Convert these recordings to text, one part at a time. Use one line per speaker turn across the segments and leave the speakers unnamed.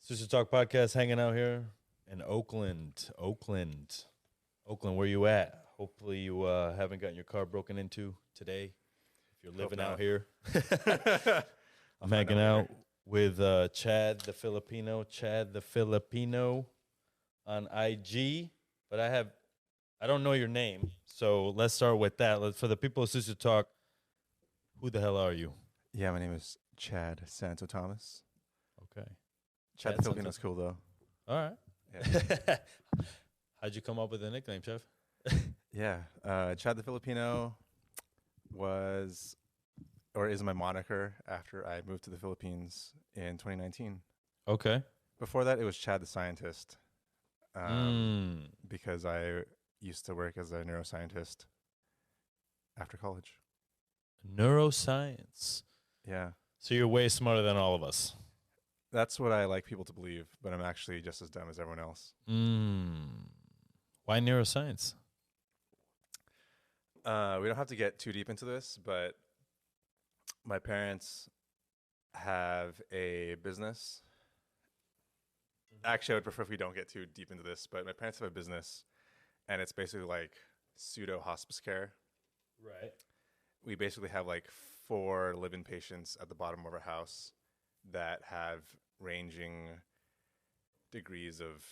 Sucio Talk podcast hanging out here in Oakland. Where you at? Hopefully you haven't gotten your car broken into today. If you're living out here. I'm hanging out with Chad the Filipino on IG. But I don't know your name. So let's start with that. For the people of Sucio Talk, who the hell are you?
Yeah, my name is Chad Santo Thomas.
Okay.
Chad the Filipino's cool, though.
All right.
Yeah.
How'd you come up with the nickname, Chef?
Yeah. Chad the Filipino is my moniker after I moved to the Philippines in 2019.
Okay.
Before that, it was Chad the Scientist. Because I used to work as a neuroscientist after college.
Neuroscience.
Yeah.
So you're way smarter than all of us.
That's what I like people to believe, but I'm actually just as dumb as everyone else.
Why neuroscience?
We don't have to get too deep into this, but my parents have a business. Actually, I would prefer if we don't get too deep into this, but my parents have a business, and it's basically like pseudo hospice care.
Right.
We basically have like 4 live-in patients at the bottom of our house that have ranging degrees of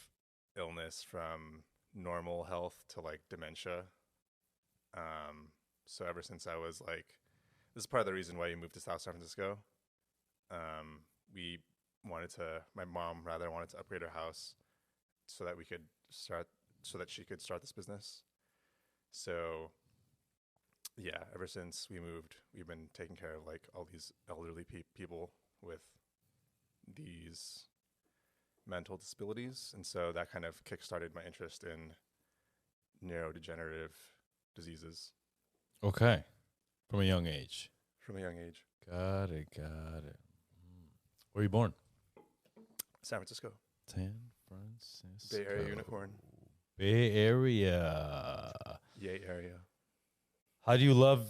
illness from normal health to like dementia. So ever since I was like, this is part of the reason why we moved to South San Francisco. My mom rather wanted to upgrade her house so that she could start this business. So yeah, ever since we moved, we've been taking care of like all these elderly people with these mental disabilities. And so that kind of kickstarted my interest in neurodegenerative diseases.
Okay. From a young age.
Got
it. Where were you born?
San Francisco.
San Francisco.
Bay Area unicorn.
Bay Area.
Yay area.
Did you love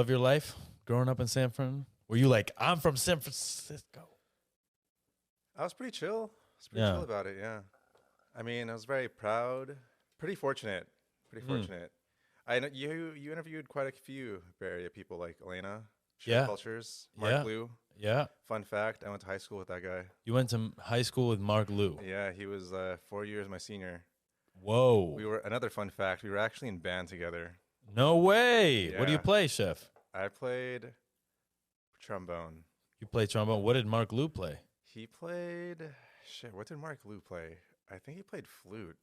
your life growing up in San Fran? Were you like, I'm from San Francisco?
I was pretty chill. Chill about it, yeah. I mean, I was very proud. Pretty fortunate. I know you interviewed quite a few Bay Area people like Elena, Cultures, Mark Liu.
Yeah.
Fun fact, I went to high school with that guy.
You went to high school with Mark Liu?
Yeah, he was 4 years my senior.
Whoa.
Another fun fact, we were actually in band together.
No way.
Yeah.
What do you play, Chef?
I played trombone.
You play trombone. What did Mark Liu play?
He played... what did Mark Liu play? I think he played flute.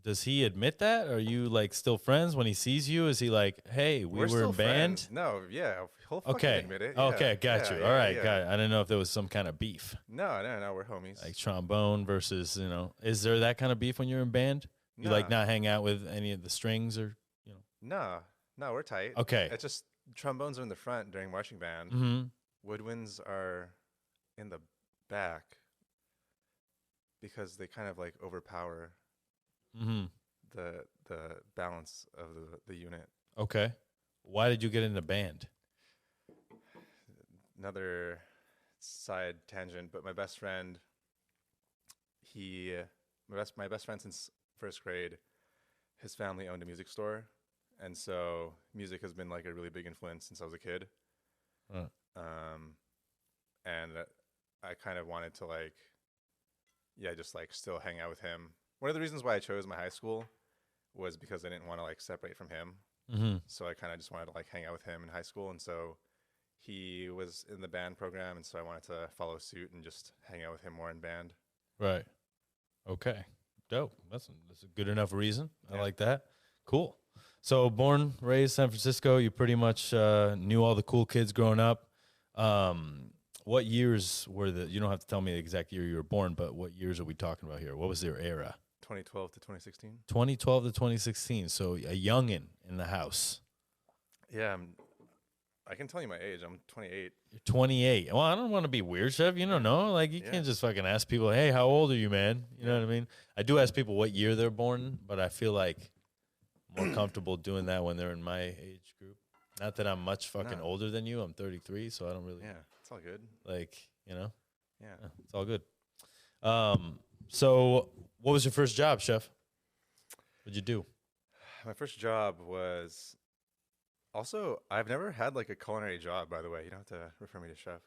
Does he admit that? Are you like still friends when he sees you? Is he like, hey, we were in band?
Friends. No, yeah. He'll fucking admit it.
Okay, got you. All right, got it. I didn't know if there was some kind of beef.
No, we're homies.
Like trombone versus, is there that kind of beef when you're in band? You like not hang out with any of the strings or,
No, we're tight.
Okay.
It's just trombones are in the front during marching band.
Mm-hmm.
Woodwinds are in the back because they kind of like overpower the balance of the unit.
Okay. Why did you get into band?
Another side tangent, but my best friend, my best friend since first grade, his family owned a music store, and so music has been like a really big influence since I was a kid. And I kind of wanted to just like still hang out with him. One of the reasons why I chose my high school was because I didn't want to like separate from him.
Mm-hmm.
So I kind of just wanted to like hang out with him in high school, and so he was in the band program, and so I wanted to follow suit and just hang out with him more in band.
Right. Okay. Dope. That's a good enough reason. I like that. Cool. So born, raised San Francisco. You pretty much knew all the cool kids growing up. What years were you don't have to tell me the exact year you were born, but what years are we talking about here? What was their era?
2012 to 2016.
2012 to 2016. So a youngin' in the house.
Yeah, I can tell you my age. I'm 28.
You're 28. Well, I don't want to be weird, Chef. You don't know. Like, you can't just fucking ask people, hey, how old are you, man? You know what I mean? I do ask people what year they're born, but I feel like more comfortable doing that when they're in my age group. Not that I'm much fucking older than you. I'm 33, so I don't really.
Yeah, it's all good.
Like,
Yeah.
It's all good. So what was your first job, chef? What'd you do?
My first job was also, I've never had like a culinary job, by the way. You don't have to refer me to chef.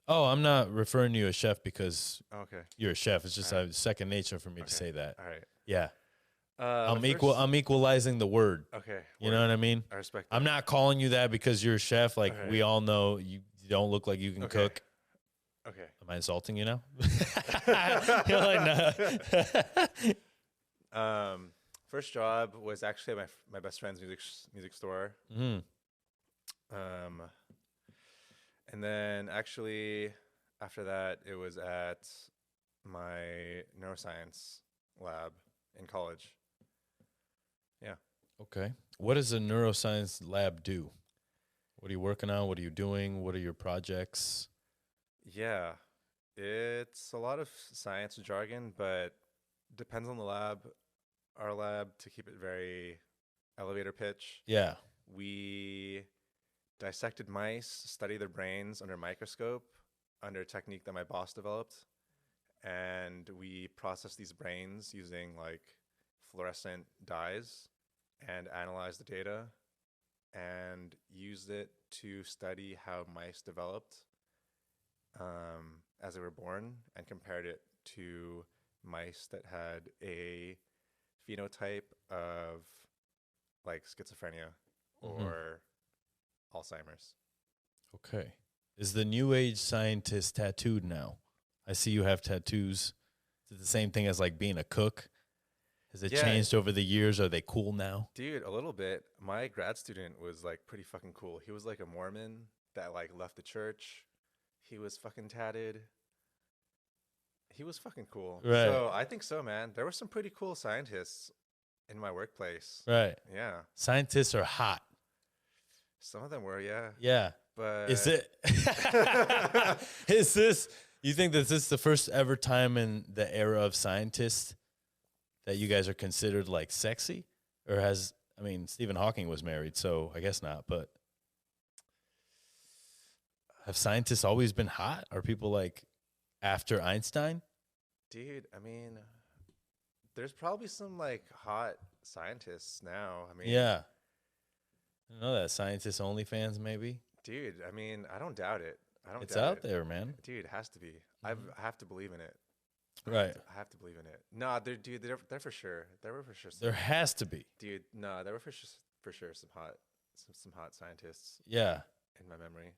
Oh, I'm not referring to you as chef because
Oh, okay.
you're a chef. It's just
All right.
second nature for me to
Okay.
say that.
All right.
Yeah.
My first,
I'm equalizing the word.
okay.
You know what I mean?
I respect
I'm
that.
not calling you that because you're a chef. Like
Okay.
we all know you don't look like you can
Okay.
cook.
Okay.
Am I insulting you now? You're like, no.
First job was actually my best friend's music store.
Mm.
And then actually after that, it was at my neuroscience lab in college. Yeah.
Okay. What does a neuroscience lab do? What are you working on? What are you doing? What are your projects?
Yeah. It's a lot of science jargon, but depends on the lab. Our lab, to keep it very elevator pitch,
Yeah.
we dissected mice, studied their brains under a microscope under a technique that my boss developed. And we processed these brains using like fluorescent dyes and analyzed the data and used it to study how mice developed as they were born and compared it to mice that had a phenotype of like schizophrenia or Alzheimer's.
Okay. Is the new age scientist tattooed now? I see you have tattoos. Is it the same thing as like being a cook? Has it changed over the years? Are they cool now?
Dude, a little bit. My grad student was like pretty fucking cool. He was like a Mormon that like left the church. He was fucking tatted. He was fucking cool.
Right.
So I think so, man. There were some pretty cool scientists in my workplace.
Right.
Yeah.
Scientists are hot.
Some of them were, yeah.
Yeah.
But
Is it? Is this? You think that this is the first ever time in the era of scientists that you guys are considered like sexy, or has? I mean, Stephen Hawking was married, so I guess not. But have scientists always been hot? Are people like after Einstein?
dude, I mean, there's probably some like hot scientists now. I mean,
Yeah. I don't know that scientists OnlyFans maybe.
dude, I mean, I don't doubt it. I don't
It's
doubt
out
it.
there, man.
Dude, it has to be. I have to believe in it.
Right.
I have to believe in it. No, they're for sure. There were for sure.
There has to be.
Dude, no, there were for sure some hot scientists
Yeah.
in my memory.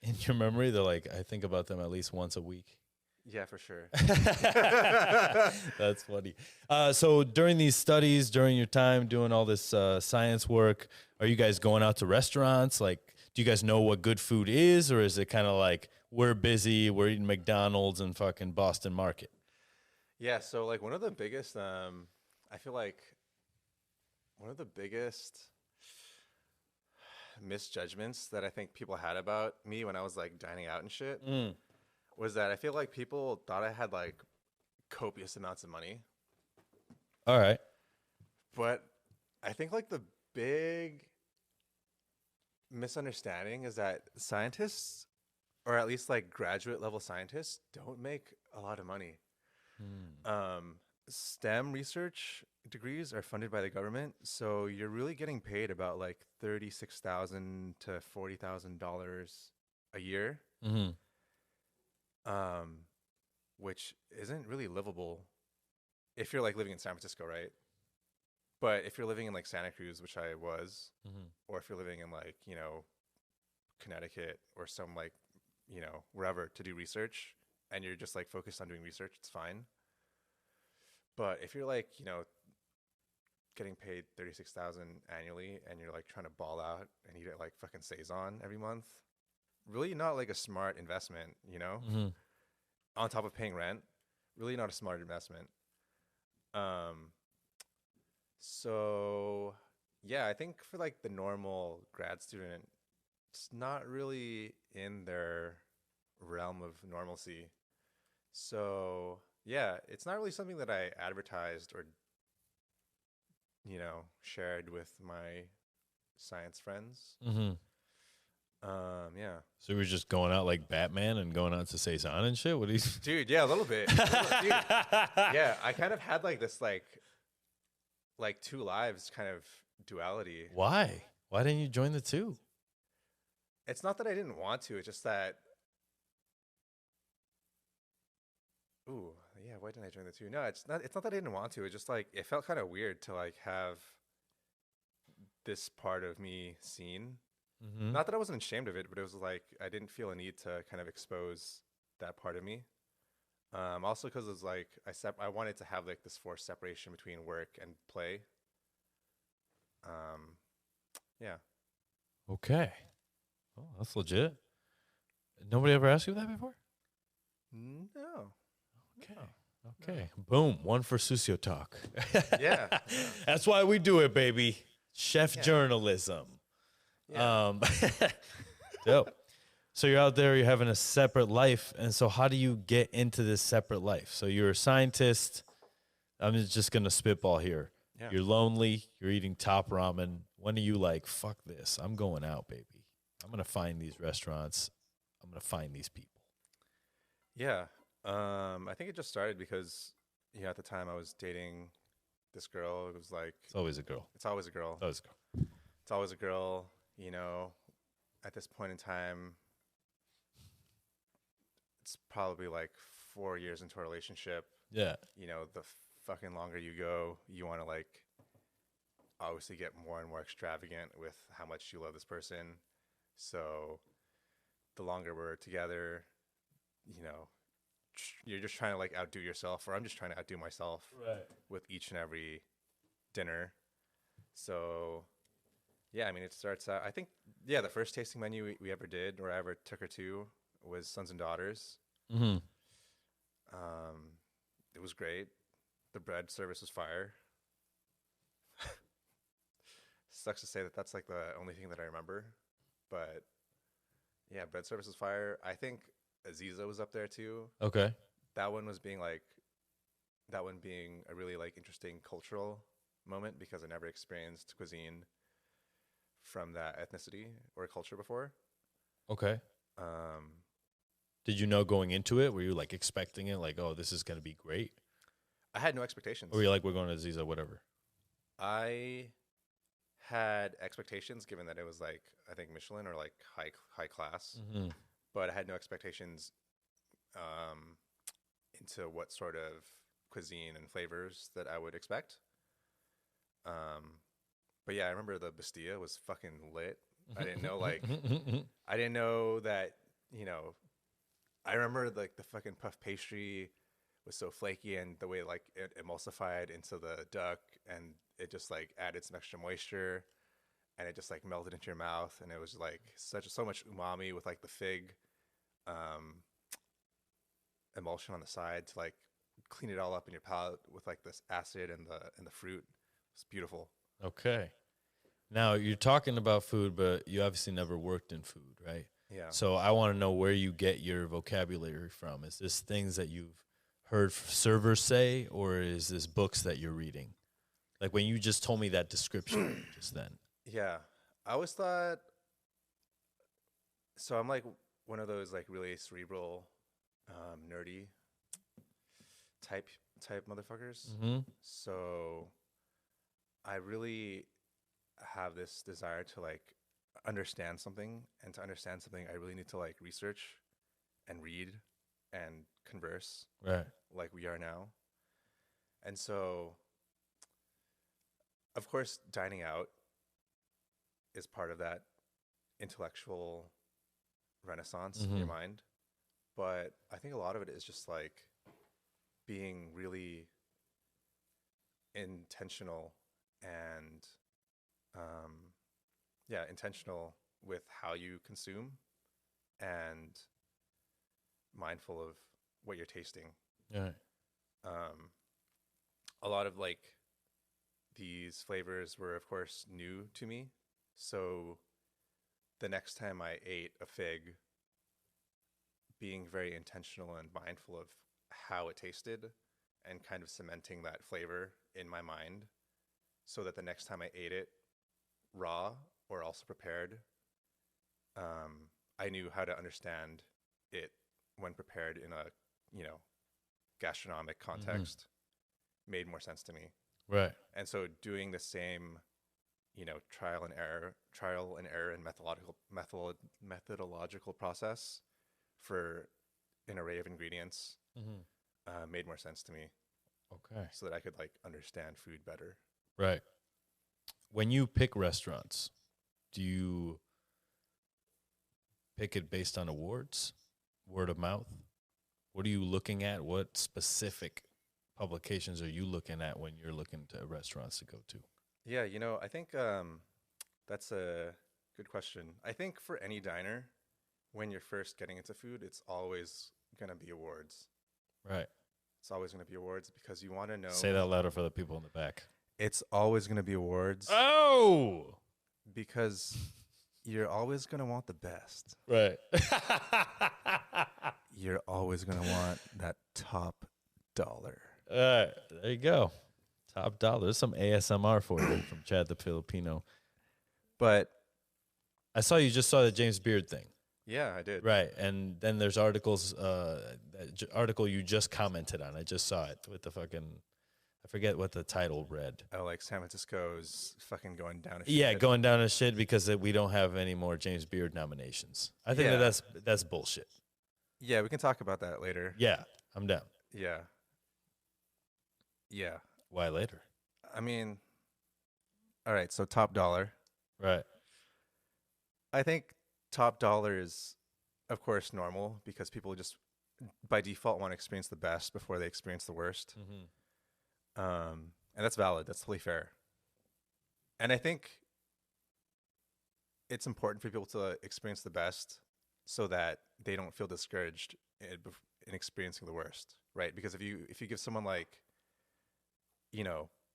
In your memory, they're like, I think about them at least once a week.
Yeah, for sure.
That's funny. So during these studies, during your time doing all this science work, are you guys going out to restaurants? Like, do you guys know what good food is, or is it kind of like we're busy, we're eating McDonald's and fucking Boston Market?
Yeah, so like one of the biggest, I feel like one of the biggest misjudgments that I think people had about me when I was like dining out and shit was that I feel like people thought I had like copious amounts of money.
All right.
But I think like the big misunderstanding is that scientists, or at least like graduate level scientists, don't make a lot of money. STEM research degrees are funded by the government, so you're really getting paid about like $36,000 to $40,000 a year, which isn't really livable if you're like living in San Francisco, right? But if you're living in like Santa Cruz, which I was, or if you're living in like, you know, Connecticut or some like, you know, wherever to do research and you're just like focused on doing research, it's fine. But if you're like, you know, getting paid $36,000 annually and you're like trying to ball out and eat at like fucking Saison every month, really not like a smart investment, you know? On top of paying rent, really not a smart investment. So yeah, I think for like the normal grad student, it's not really in their realm of normalcy. So yeah, it's not really something that I advertised or, you know, shared with my science friends. Yeah.
So we were just going out like Batman and going out to Saison and shit. What are you?
Dude, yeah, a little bit. Dude, yeah, I kind of had like this like two lives kind of duality.
Why? Why didn't you join the two?
It's not that I didn't want to, it's just that ooh, yeah, why didn't I join the two? No, it's not that I didn't want to. It's just like it felt kind of weird to like have this part of me seen.
Mm-hmm.
Not that I wasn't ashamed of it, but it was like I didn't feel a need to kind of expose that part of me. Also because it was like I wanted to have like this forced separation between work and play. Yeah.
Okay. Oh, that's legit. Nobody ever asked you that before?
No.
Okay. Okay. Boom. One for Sucio Talk.
Yeah.
That's why we do it, baby. Chef
Yeah.
journalism.
Yeah.
Dope. So you're out there, you're having a separate life. And so how do you get into this separate life? So you're a scientist. I'm just going to spitball here.
Yeah.
You're lonely. You're eating top ramen. When are you like, fuck this? I'm going out, baby. I'm going to find these restaurants. I'm going to find these people.
Yeah. I think it just started because, at the time I was dating this girl. It was like,
It's always a girl.
it's always a girl.
Always a girl.
It's always a girl, at this point in time, it's probably like 4 years into a relationship.
Yeah.
The fucking longer you go, you want to like obviously get more and more extravagant with how much you love this person. So the longer we're together, you're just trying to like outdo yourself, or I'm just trying to outdo myself with each and every dinner. So yeah, I mean, it starts out, I think, the first tasting menu we ever did, or I ever took her to, was Sons and Daughters.
Mm-hmm.
It was great. The bread service was fire. Sucks to say that that's like the only thing that I remember. But yeah, bread service was fire. I think Aziza was up there too.
Okay.
That one being a really like interesting cultural moment because I never experienced cuisine from that ethnicity or culture before.
Okay. Did you know going into it? Were you like expecting it? Like, oh, this is going to be great?
I had no expectations.
Or were you like, we're going to Ziza, whatever?
I had expectations given that it was like, I think Michelin or like high class,
Mm-hmm.
but I had no expectations into what sort of cuisine and flavors that I would expect. But yeah, I remember the Bastilla was fucking lit. I didn't know I didn't know that, I remember like the fucking puff pastry was so flaky, and the way like it emulsified into the duck and it just like added some extra moisture and it just like melted into your mouth, and it was like so much umami with like the fig emulsion on the side to like clean it all up in your palate with like this acid and the fruit. It's beautiful.
Okay. Now, you're talking about food, but you obviously never worked in food, right?
Yeah.
So I want to know where you get your vocabulary from. Is this things that you've heard servers say, or is this books that you're reading? Like when you just told me that description just then.
Yeah. I always thought, so I'm like one of those like really cerebral, nerdy type motherfuckers.
Mm-hmm.
So I really have this desire to like understand something, and to understand something, I really need to like research and read and converse
Right.
like we are now. And so, of course, dining out is part of that intellectual renaissance in your mind. But I think a lot of it is just like being really intentional and intentional with how you consume and mindful of what you're tasting.
Yeah.
A lot of like these flavors were of course new to me, so the next time I ate a fig, being very intentional and mindful of how it tasted and kind of cementing that flavor in my mind so that the next time I ate it raw or also prepared, I knew how to understand it when prepared in a, gastronomic context made more sense to me.
Right.
And so doing the same, trial and error and methodological process for an array of ingredients made more sense to me.
Okay.
So that I could like understand food better.
Right. When you pick restaurants, do you pick it based on awards, word of mouth? What are you looking at? What specific publications are you looking at when you're looking to restaurants to go to?
Yeah, I think that's a good question. I think for any diner, when you're first getting into food, it's always going to be awards.
Right.
It's always going to be awards because you want to know.
Say that louder for the people in the back.
It's always going to be awards
Oh!
because you're always going to want the best.
Right.
You're always going to want that top dollar.
All right. There you go. Top dollar. There's some ASMR for you from Chad the Filipino.
But
I saw you just saw the James Beard thing.
yeah, I did.
Right. And then there's articles, article you just commented on. I just saw it with the fucking, I forget what the title read.
Oh, like San Francisco's fucking going down.
Yeah, going down a shit because we don't have any more James Beard nominations. I think
Yeah.
that's bullshit.
Yeah, we can talk about that later.
Yeah, I'm down.
Yeah. Yeah.
Why later?
I mean, all right, so top dollar.
Right.
I think top dollar is, of course, normal because people just by default want to experience the best before they experience the worst. And that's valid. That's totally fair. And I think it's important for people to experience the best so that they don't feel discouraged in experiencing the worst, right? Because if you give someone like,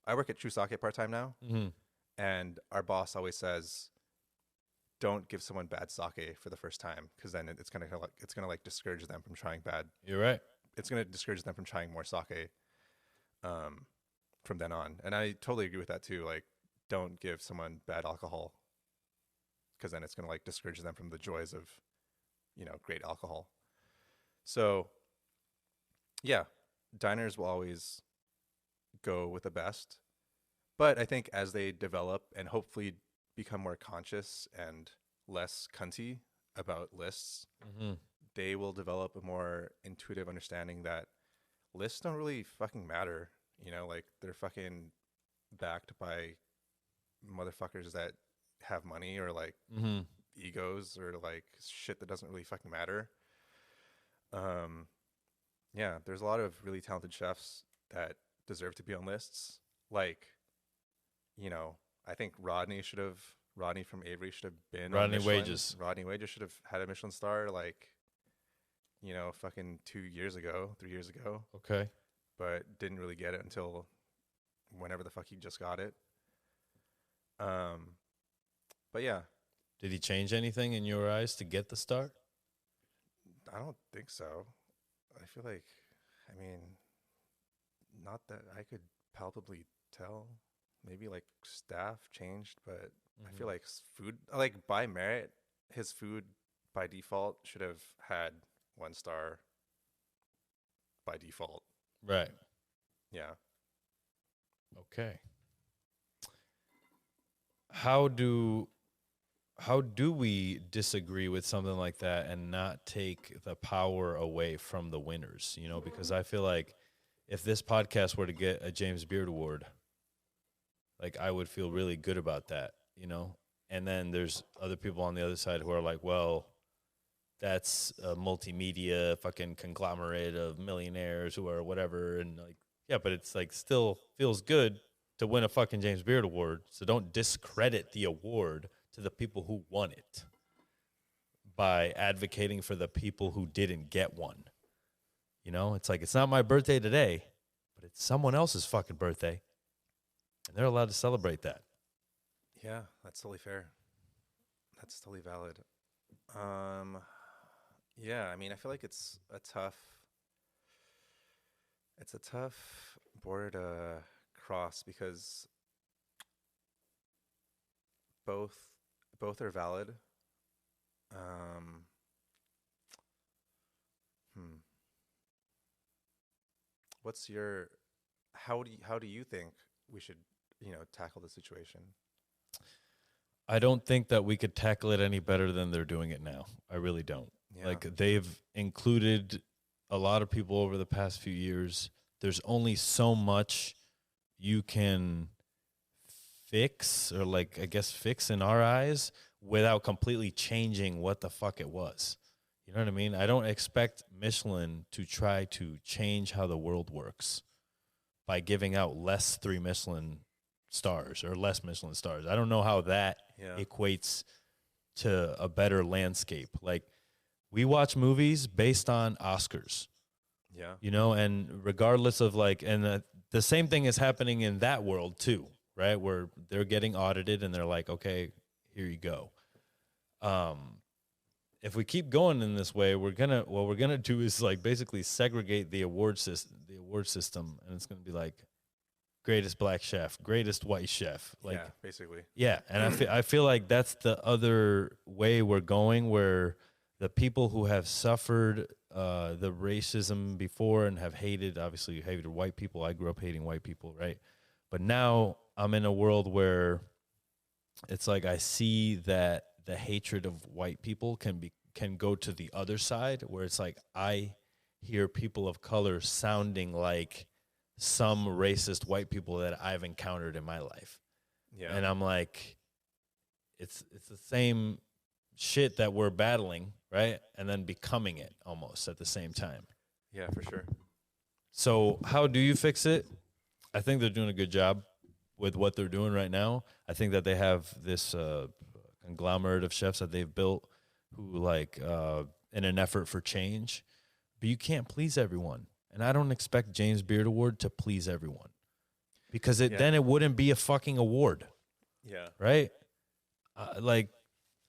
I work at True Sake part-time now, and our boss always says, don't give someone bad sake for the first time because then it's gonna discourage them from trying bad.
You're right.
It's gonna discourage them from trying more sake from then on. And I totally agree with that too. Like, don't give someone bad alcohol because then it's gonna like discourage them from the joys of, great alcohol. So, yeah, diners will always go with the best. But I think as they develop and hopefully become more conscious and less cunty about lists, they will develop a more intuitive understanding that lists don't really fucking matter. Like they're fucking backed by motherfuckers that have money or like egos or like shit that doesn't really fucking matter. Yeah, there's a lot of really talented chefs that deserve to be on lists. Like, I think Rodney from Avery should have been
Rodney
on Michelin.
Wages.
Rodney Wages should have had a Michelin star like, fucking 3 years ago.
Okay.
But didn't really get it until whenever the fuck he just got it. But yeah.
Did he change anything in your eyes to get the star?
I don't think so. I feel like, not that I could palpably tell. Maybe like staff changed, but I feel like food, like by merit, his food by default should have had 1 star by default.
Right.
Yeah.
Okay. How do we disagree with something like that and not take the power away from the winners? Because I feel like if this podcast were to get a James Beard Award, like I would feel really good about that, And then there's other people on the other side who are like, well, that's a multimedia fucking conglomerate of millionaires who are whatever. And like, yeah, but it's like still feels good to win a fucking James Beard Award. So don't discredit the award to the people who won it by advocating for the people who didn't get one. It's like, it's not my birthday today, but it's someone else's fucking birthday. And they're allowed to celebrate that.
Yeah, that's totally fair. That's totally valid. Yeah, I feel like it's a tough border to cross because both are valid. What's your how do you think we should, tackle the situation?
I don't think that we could tackle it any better than they're doing it now. I really don't.
Yeah.
Like they've included a lot of people over the past few years. There's only so much you can fix, or like I guess fix in our eyes, without completely changing what the fuck it was. You know what I mean? I don't expect Michelin to try to change how the world works by giving out less 3 Michelin stars or less Michelin stars. I don't know how that equates to a better landscape. Like, we watch movies based on Oscars.
Yeah.
You know, and regardless of like, and the same thing is happening in that world too, right? Where they're getting audited and they're like, okay, here you go. If we keep going in this way, what we're gonna do is like basically segregate the award system, and it's gonna be like greatest black chef, greatest white chef, like
yeah, basically.
Yeah, and I feel like that's the other way we're going, where the people who have suffered the racism before and have hated white people. I grew up hating white people, right? But now I'm in a world where it's like I see that the hatred of white people can go to the other side, where it's like I hear people of color sounding like some racist white people that I've encountered in my life.
Yeah.
And I'm like, it's the same shit that we're battling, right? And then becoming it almost at the same time.
Yeah, for sure.
So how do you fix it? I think they're doing a good job with what they're doing right now. I think that they have this conglomerate of chefs that they've built who like in an effort for change. But you can't please everyone. And I don't expect James Beard Award to please everyone, because then it wouldn't be a fucking award.
Yeah.
Right? Like,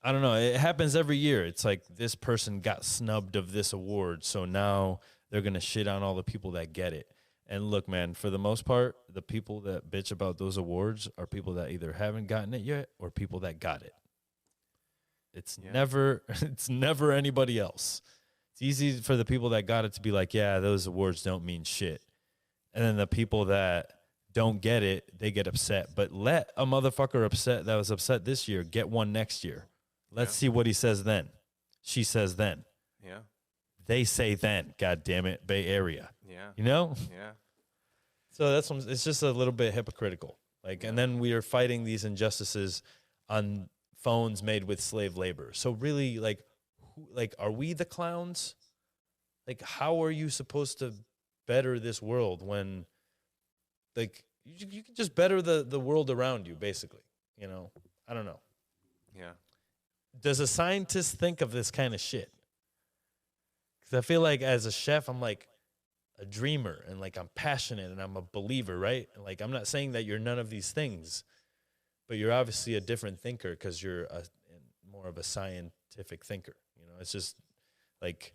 I don't know. It happens every year. It's like this person got snubbed of this award, so now they're going to shit on all the people that get it. And look, man, for the most part, the people that bitch about those awards are people that either haven't gotten it yet or people that got it. It's never anybody else. It's easy for the people that got it to be like, yeah, those awards don't mean shit. And then the people that don't get it, they get upset. But let a motherfucker that was upset this year get one next year. Let's see what he says then. She says then.
Yeah.
They say then. God damn it, Bay Area.
Yeah.
You know?
Yeah.
So it's just a little bit hypocritical. Like, and then we are fighting these injustices on phones made with slave labor. So really, like, are we the clowns? Like, how are you supposed to better this world when, like, you can just better the world around you, basically? You know? I don't know.
Yeah.
Does a scientist think of this kind of shit? Because I feel like as a chef, I'm like a dreamer, and like I'm passionate, and I'm a believer, right? And like, I'm not saying that you're none of these things, but you're obviously a different thinker because you're more of a scientific thinker. You know, it's just like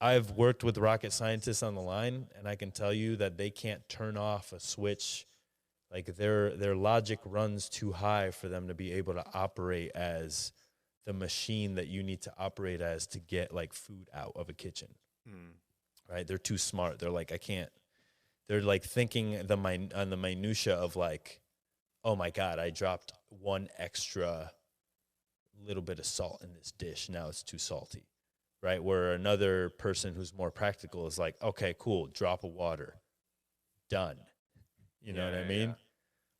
I've worked with rocket scientists on the line, and I can tell you that they can't turn off a switch. Like their logic runs too high for them to be able to operate as the machine that you need to operate as to get like food out of a kitchen. Right? They're too smart. They're like, I can't. They're like thinking on the minutia of like, oh my God, I dropped one extra little bit of salt in this dish. Now it's too salty. Right? Where another person who's more practical is like, okay, cool, drop of water. Done. You know what I mean?
Yeah.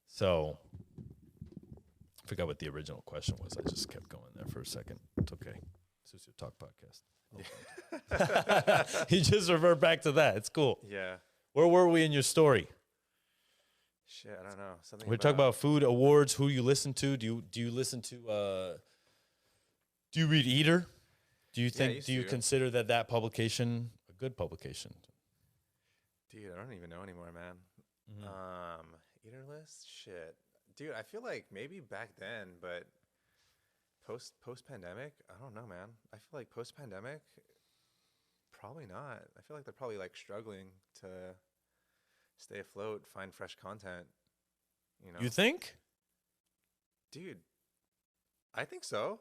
So I forgot what the original question was. I just kept going there for a second. It's okay. Sucio Talk podcast. You just revert back to that. It's cool.
Yeah.
Where were we in your story?
Shit, I don't know. Something
We're talking about food, awards, who you listen to. Do you listen to do you read Eater? Do you think do you consider that publication a good publication?
Dude, I don't even know anymore, man. Eater list? Shit. Dude, I feel like maybe back then, but post pandemic, I don't know, man. I feel like post pandemic, probably not. I feel like they're probably like struggling to stay afloat, find fresh content. You know?
You think?
Dude, I think so.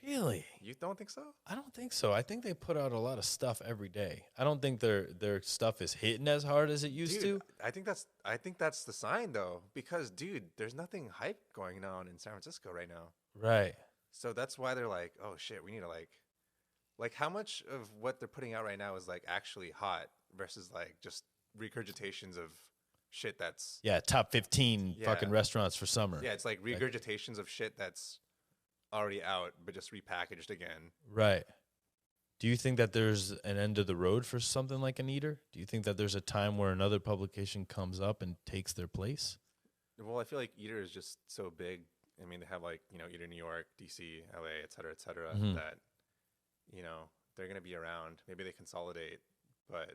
Really?
You don't think so?
I don't think so. I think they put out a lot of stuff every day. I don't think their stuff is hitting as hard as it used
Dude,
to.
I think that's the sign though, because dude, there's nothing hype going on in San Francisco right now.
Right.
So that's why they're like, oh shit, we need to like how much of what they're putting out right now is like actually hot versus like just regurgitations of shit that's
Yeah, top 15
Yeah.
fucking restaurants for summer.
yeah, it's like regurgitations of shit that's already out but just repackaged again.
Right. Do you think that there's an end of the road for something like an Eater? Do you think that there's a time where another publication comes up and takes their place?
Well, I feel like Eater is just so big. I mean, they have like, Eater New York, DC, LA, et cetera,
Mhm.
that, they're going to be around. Maybe they consolidate, but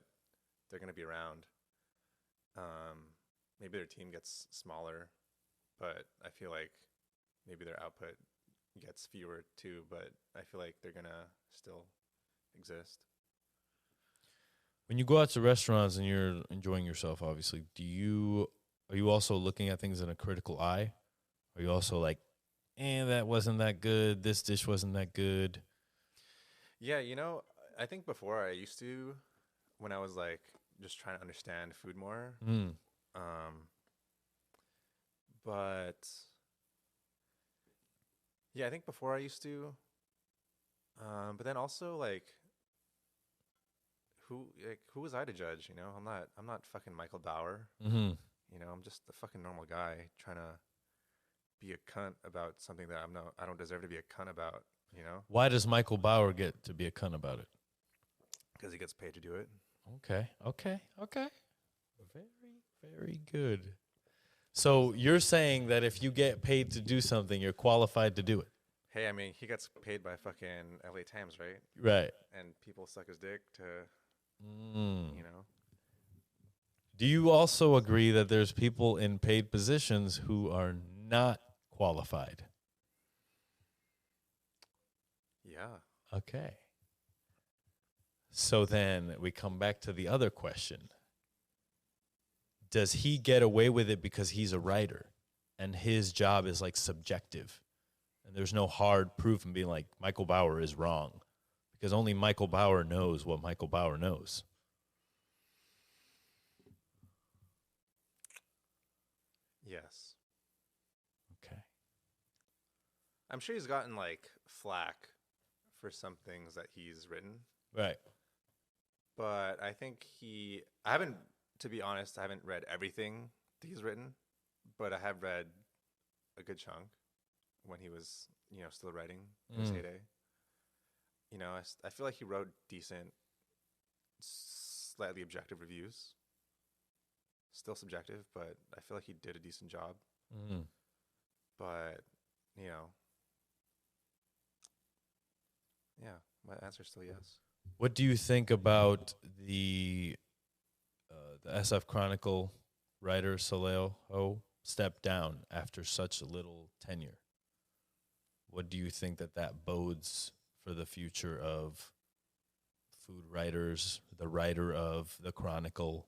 they're going to be around. Maybe their team gets smaller, but I feel like maybe their output gets fewer too, but I feel like they're going to still exist.
When you go out to restaurants and you're enjoying yourself, obviously, are you also looking at things in a critical eye? Are you also like, that wasn't that good. This dish wasn't that good.
Yeah, I think before I used to, when I was like just trying to understand food more.
Mm.
But yeah, I think before I used to. But then also like who was I to judge, I'm not fucking Michael Bauer.
Mm-hmm.
I'm just a fucking normal guy trying to be a cunt about something that I don't deserve to be a cunt about,
Why does Michael Bauer get to be a cunt about it?
because he gets paid to do it.
Okay. Very, very good. So you're saying that if you get paid to do something, you're qualified to do it.
Hey, I mean, he gets paid by fucking LA Times, right?
Right.
And people suck his dick to,
Mm.
you know.
Do you also agree that there's people in paid positions who are not qualified?
Yeah.
Okay. So then we come back to the other question. Does he get away with it because he's a writer and his job is like subjective and there's no hard proof and being like Michael Bauer is wrong because only Michael Bauer knows what Michael Bauer knows?
Yes.
Okay.
I'm sure he's gotten like flack for some things that he's written,
Right.
but I think I haven't, to be honest, I haven't read everything that he's written, but I have read a good chunk when he was, still writing in his heyday. I feel like he wrote decent, slightly objective reviews. Still subjective, but I feel like he did a decent job.
Mm.
But, yeah, my answer's still yes.
What do you think about the SF Chronicle writer Soleil Ho stepped down after such a little tenure? What do you think that bodes for the future of food writers, the writer of the Chronicle?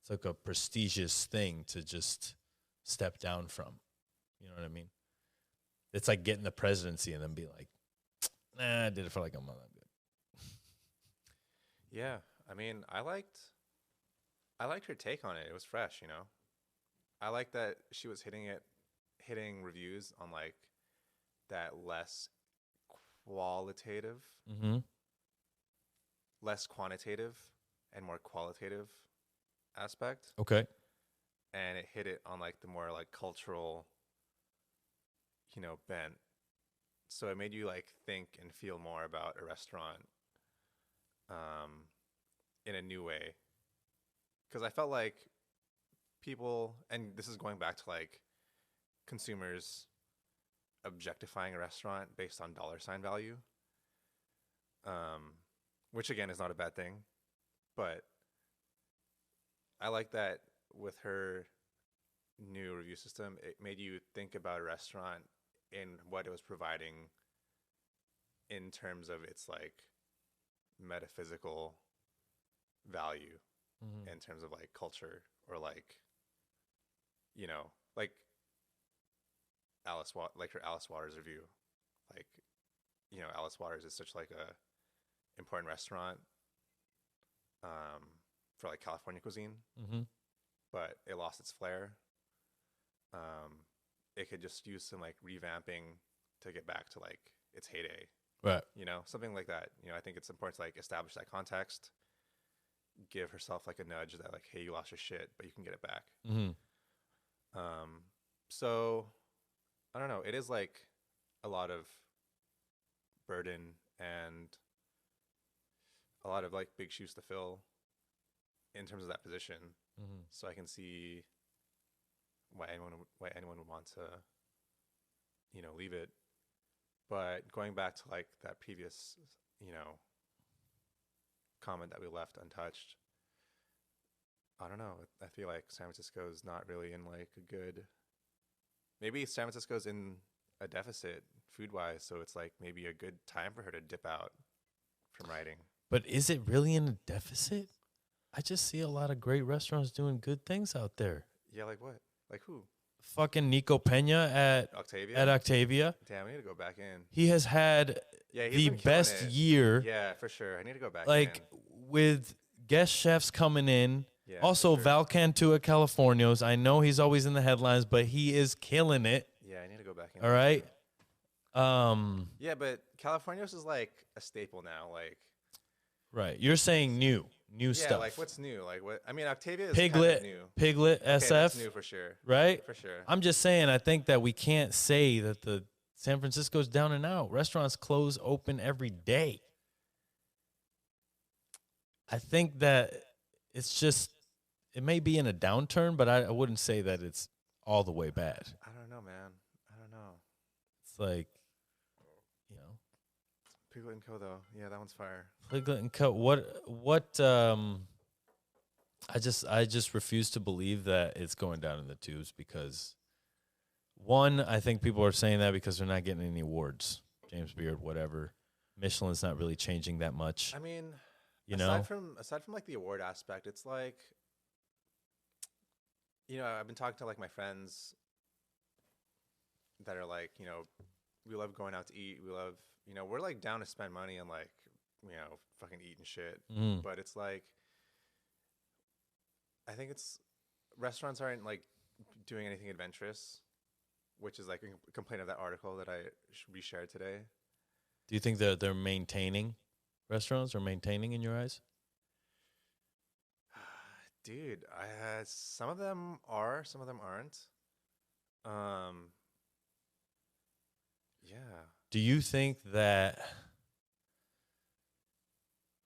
It's like a prestigious thing to just step down from. You know what I mean? It's like getting the presidency and then be like, nah, I did it for like a month. I'm good.
Yeah, I mean, I liked her take on it. It was fresh, I like that she was hitting reviews on like that less qualitative,
Mm-hmm.
less quantitative, and more qualitative aspect,
Okay.
and it hit it on like the more like cultural, bent. So it made you like think and feel more about a restaurant, in a new way. Because I felt like people, and this is going back to like consumers objectifying a restaurant based on dollar sign value, which again is not a bad thing, but I like that with her new review system, it made you think about a restaurant in what it was providing in terms of its like metaphysical value,
Mm-hmm.
in terms of like culture, or like, like like her Alice Waters review, like Alice Waters is such like a important restaurant for like California cuisine,
Mm-hmm.
but it lost its flair. It could just use some like revamping to get back to like its heyday,
Right.
something like that. I think it's important to like establish that context, give herself like a nudge that like, hey, you lost your shit, but you can get it back.
Mm-hmm.
So I don't know. It is like a lot of burden and a lot of like big shoes to fill in terms of that position.
Mm-hmm.
So I can see why anyone would want to, leave it. But going back to like that previous, comment that we left untouched, I don't know. I feel like San Francisco is not really in like a good. Maybe San Francisco's in a deficit food wise, so it's like maybe a good time for her to dip out from writing.
But is it really in a deficit? I just see a lot of great restaurants doing good things out there.
Yeah, like what? Like who?
Fucking Nico Pena at
Octavia.
Octavia.
Damn, I need to go back in.
He has had
Yeah, he's
the
been killing
best
it.
year.
Yeah, for sure. I need to go back.
Like with guest chefs coming in.
Yeah,
Also,
for sure.
Val Cantu at Californios. I know he's always in the headlines, but he is killing it.
Yeah, I need to go back in.
All right.
Yeah, but Californios is like a staple now. Like,
Right. You're saying new
yeah,
stuff.
like what's new? Like what? I mean, Octavia is
Piglet,
kind of new.
Piglet,
Okay,
SF.
that's new for sure.
Right.
For sure.
I'm just saying, I think that we can't say that the San Francisco's down and out. Restaurants close open every day. I think that it's just, it may be in a downturn, but I wouldn't say that it's all the way bad.
I don't know, man. I don't know.
It's like,
Piglet and Co. though. Yeah, that one's fire.
Piglet and Co. I just refuse to believe that it's going down in the tubes because, one, I think people are saying that because they're not getting any awards. James Beard, whatever. Michelin's not really changing that much.
I mean,
aside
from like the award aspect, it's like, I've been talking to like my friends that are like, we love going out to eat. We love, we're like down to spend money and like, fucking eat and shit.
Mm.
But it's like, I think restaurants aren't like doing anything adventurous, which is like a complaint of that article that I reshared today.
Do you think that they're maintaining restaurants or maintaining in your eyes?
Dude, some of them are, some of them aren't. Yeah.
Do you think that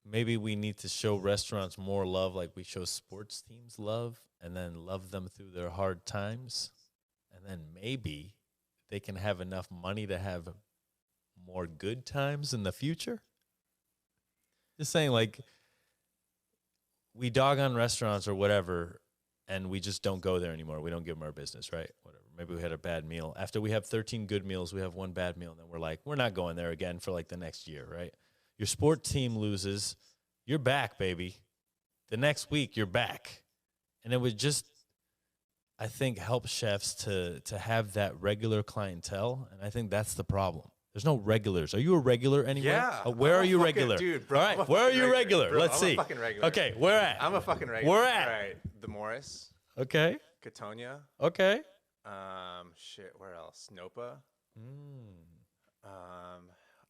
maybe we need to show restaurants more love like we show sports teams love and then love them through their hard times? And then maybe they can have enough money to have more good times in the future? Just saying, like, we dog on restaurants or whatever, and we just don't go there anymore. We don't give them our business, right? Whatever. Maybe we had a bad meal. After we have 13 good meals, we have one bad meal, and then we're like, we're not going there again for like the next year, right? Your sport team loses, you're back, baby. The next week, you're back. And it would just, I think, help chefs to have that regular clientele, and I think that's the problem. There's no regulars. Are you a regular anywhere?
Yeah.
Where are you regular?
Dude, bro.
All right, where are you regular?
Bro,
Let's see.
I'm a fucking regular.
Okay, where at?
I'm a fucking regular.
Where at?
All right. The Morris,
Okay,
Katonia.
okay.
Shit, where else? Nopa.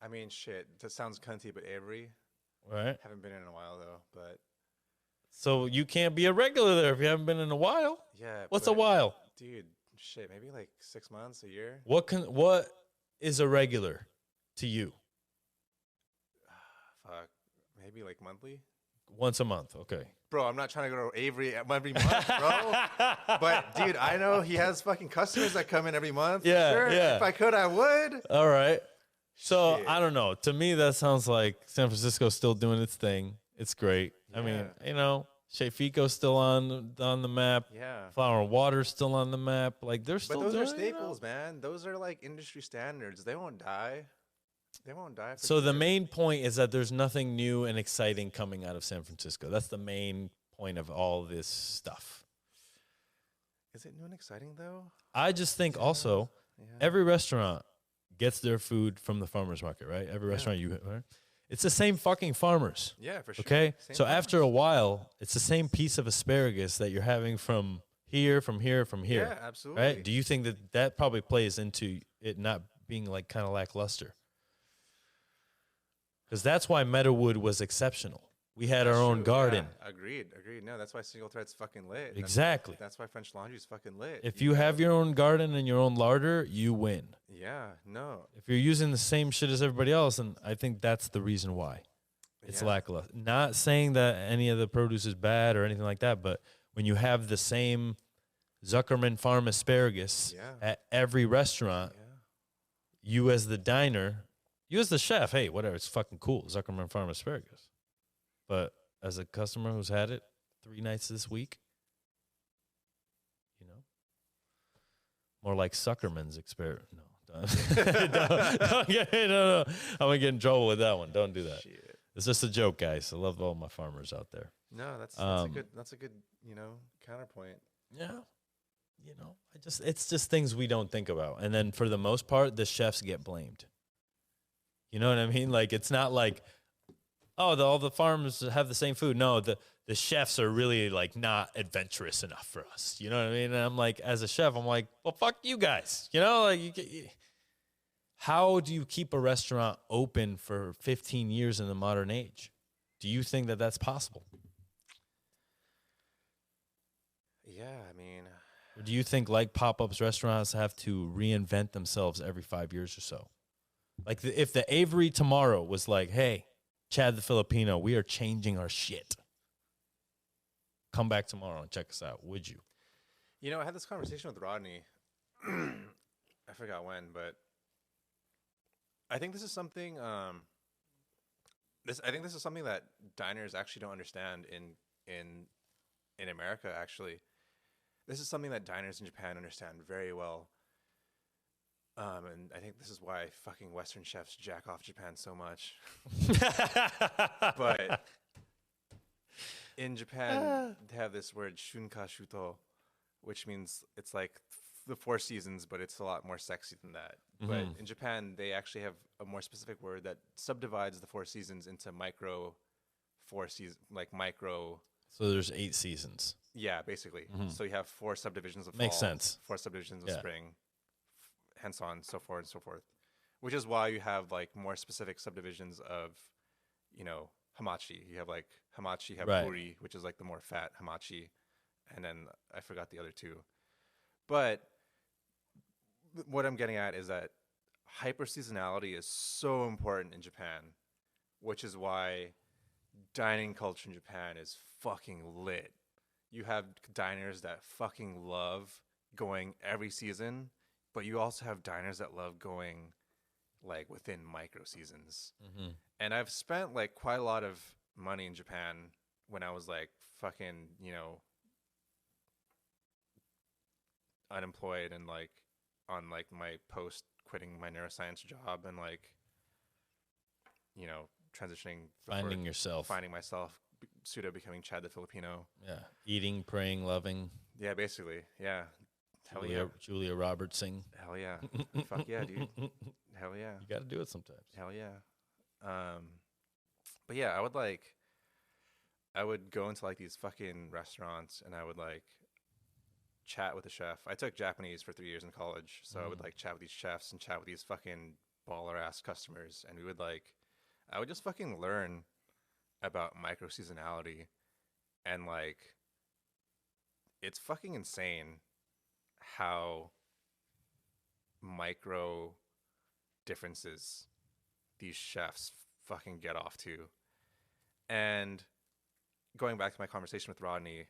I mean, shit, that sounds cunty, but Avery.
All right.
Haven't been in a while, though, but.
So you can't be a regular there if you haven't been in a while.
Yeah.
What's a
but,
while?
Dude, shit, maybe like 6 months, a year.
What is a regular to you?
Fuck, maybe like monthly.
Once a month, okay.
Bro, I'm not trying to go to Avery every month, bro. But dude, I know he has fucking customers that come in every month.
Yeah,
sure.
yeah.
If I could, I would.
All right. So
Shit.
I don't know. To me, that sounds like San Francisco's still doing its thing. It's great. I mean, Shea Fico's still on the map.
Yeah.
Flower and Water's still on the map. Like they're still.
But those are
doing it,
staples, man. Those are like industry standards. They won't die. They won't die. For
So the
sure.
main point is that there's nothing new and exciting coming out of San Francisco. That's the main point of all this stuff.
Is it new and exciting though?
I just think also
Yeah.
every restaurant gets their food from the farmer's market, right? Every restaurant right? It's the same fucking farmers.
Yeah, for sure.
Okay?
Same
So
farmers.
after a while, it's the same piece of asparagus that you're having from here.
Yeah, absolutely.
Right? Do you think that probably plays into it not being like kind of lackluster? Because that's why Meadowood was exceptional. We had our own garden.
Yeah, agreed. No, that's why Single Thread's fucking lit.
Exactly.
That's why French Laundry's fucking lit.
If you have your own garden and your own larder, you win.
Yeah, no.
If you're using the same shit as everybody else, and I think that's the reason why it's lackluster. Not saying that any of the produce is bad or anything like that, but when you have the same Zuckerman Farm asparagus at every restaurant, you as the diner, you as the chef, hey, whatever, it's fucking cool, Zuckerman Farm asparagus. But as a customer who's had it 3 nights this week, you know, more like Suckerman's experiment. No, don't no. I'm gonna get in trouble with that one. Don't do that.
Shit.
It's just a joke, guys. I love all my farmers out there.
No, that's a good counterpoint.
Yeah, it's just things we don't think about, and then for the most part, the chefs get blamed. You know what I mean? Like it's not like, oh, all the farms have the same food. No, the chefs are really like not adventurous enough for us. You know what I mean? And I'm like, as a chef, I'm like, well, fuck you guys. You know, like, how do you keep a restaurant open for 15 years in the modern age? Do you think that that's possible?
Yeah, I mean,
Or do you think like pop-ups restaurants have to reinvent themselves every 5 years or so? Like if the Avery tomorrow was like, hey, Chad the Filipino, we are changing our shit. Come back tomorrow and check us out, would you?
You know, I had this conversation with Rodney. I forgot when, but I think this is something. I think this is something that diners actually don't understand in America. Actually, this is something that diners in Japan understand very well. And I think this is why fucking Western chefs jack off Japan so much. But in Japan, they have this word shunka shuto, which means it's like the 4 seasons, but it's a lot more sexy than that. But in Japan, they actually have a more specific word that subdivides the 4 seasons into micro 4 seasons, like micro.
So there's 8 seasons.
Yeah, basically. So you have 4 subdivisions of
Makes
fall,
sense.
4 subdivisions of spring, hence on, so forth and so forth. Which is why you have like more specific subdivisions of, you know, hamachi. You have like hamachi, you have puri, which is like the more fat hamachi, and then I forgot the other 2. But what I'm getting at is that hyper seasonality is so important in Japan, which is why dining culture in Japan is fucking lit. You have diners that fucking love going every season, but you also have diners that love going like within micro seasons. And I've spent like quite a lot of money in Japan when I was like fucking, you know, unemployed and like on like my post quitting my neuroscience job and like, you know, transitioning,
Finding yourself.
finding myself, pseudo becoming Chad the Filipino.
Yeah. Eating, praying, loving.
Yeah, basically. Yeah. Hell yeah.
Julia Roberts-ing.
Hell yeah. Fuck yeah, dude. Hell yeah.
You got to do it sometimes.
Hell yeah. But yeah, I would go into like these fucking restaurants and I would like chat with the chef. I took Japanese for 3 years in college, so I would like chat with these chefs and chat with these fucking baller ass customers, and I would just fucking learn about micro seasonality, and like it's fucking insane how micro differences these chefs fucking get off to. And going back to my conversation with Rodney,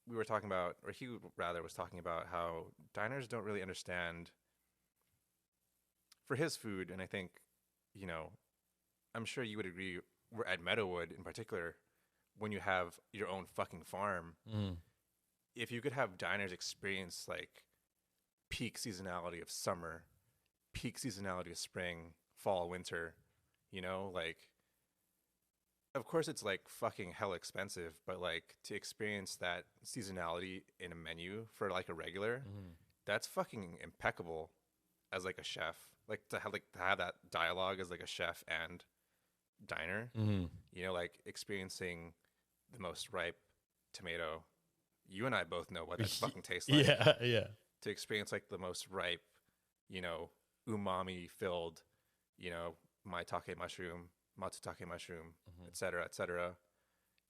we were talking about, or he rather was talking about how diners don't really understand for his food. And I think, you know, I'm sure you would agree, we're at Meadowood in particular, when you have your own fucking farm, if you could have diners experience like peak seasonality of summer, peak seasonality of spring, fall, winter, you know, like, of course it's like fucking hell expensive, but like to experience that seasonality in a menu for like a regular, that's fucking impeccable as like a chef. like to have that dialogue as like a chef and diner.
Mm-hmm.
You know, like experiencing the most ripe tomato. You and I both know what that fucking tastes like.
Yeah, yeah.
To experience like the most ripe, you know, umami filled, you know, maitake mushroom, matsutake mushroom,
Mm-hmm.
et cetera, et cetera.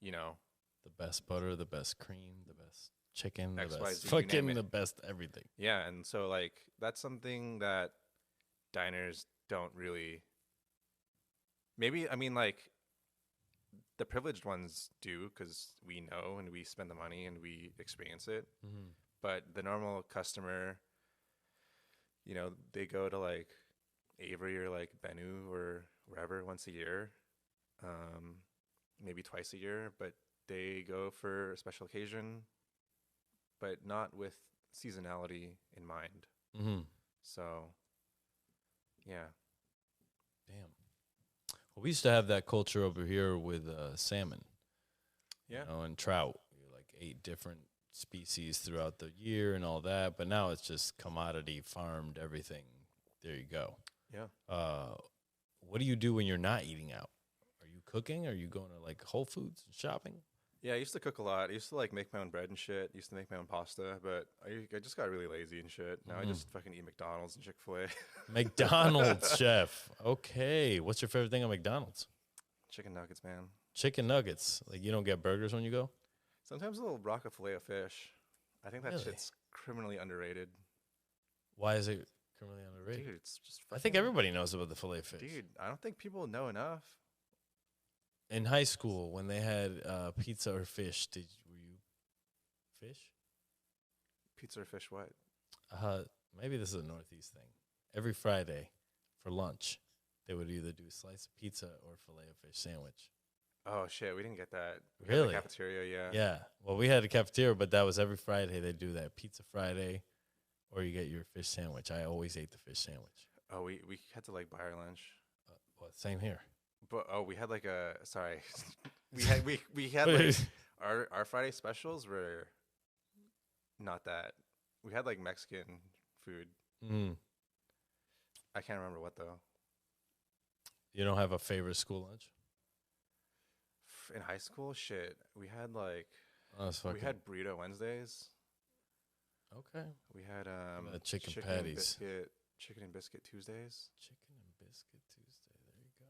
You know,
The best butter, the best cream, the best chicken, the
XYZ,
best
you name
fucking
it.
the best everything.
yeah. And so like that's something that diners don't really. Maybe I mean like the privileged ones do because we know and we spend the money and we experience it.
Mm-hmm.
But the normal customer, you know, they go to like Avery or like Bennu or wherever once a year, um, maybe twice a year, but they go for a special occasion, but not with seasonality in mind.
Mm-hmm.
So, yeah.
Damn. Well, we used to have that culture over here with salmon,
Yeah.
you know, and trout. You like 8 different species throughout the year and all that. But now it's just commodity farmed everything. There you go.
Yeah.
What do you do when you're not eating out? Are you cooking? Are you going to like Whole Foods and shopping?
Yeah, I used to cook a lot. I used to like make my own bread and shit. I used to make my own pasta, but I just got really lazy and shit. Now I just fucking eat McDonald's and Chick-fil-A.
McDonald's, chef. Okay. What's your favorite thing at McDonald's?
Chicken nuggets, man.
Chicken nuggets. Like you don't get burgers when you go?
Sometimes a little rock of filet of fish. I think that
Really?
shit's criminally underrated.
Why is it criminally underrated?
Dude, it's just
I think
fucking-
everybody knows about the filet fish.
Dude, I don't think people know enough.
In high school, when they had pizza or fish, were you fish?
Pizza or fish what?
Maybe this is a Northeast thing. Every Friday for lunch, they would either do a slice of pizza or filet of fish sandwich.
Oh shit, we didn't get that. We had
Really?
the cafeteria, yeah.
Yeah. Well, we had a cafeteria, but that was every Friday. They do that Pizza Friday, or you get your fish sandwich. I always ate the fish sandwich.
Oh, we had to like buy our lunch.
Well, same here.
But we had like a sorry. we had like our Friday specials were not that. We had like Mexican food.
Mm.
I can't remember what though.
You don't have a favorite school lunch?
In high school, shit. We had like
Oh, that's fucking
we had burrito Wednesdays.
okay.
We had
chicken
and
patties.
chicken and biscuit Tuesdays.
Chicken and biscuit Tuesday. There you go.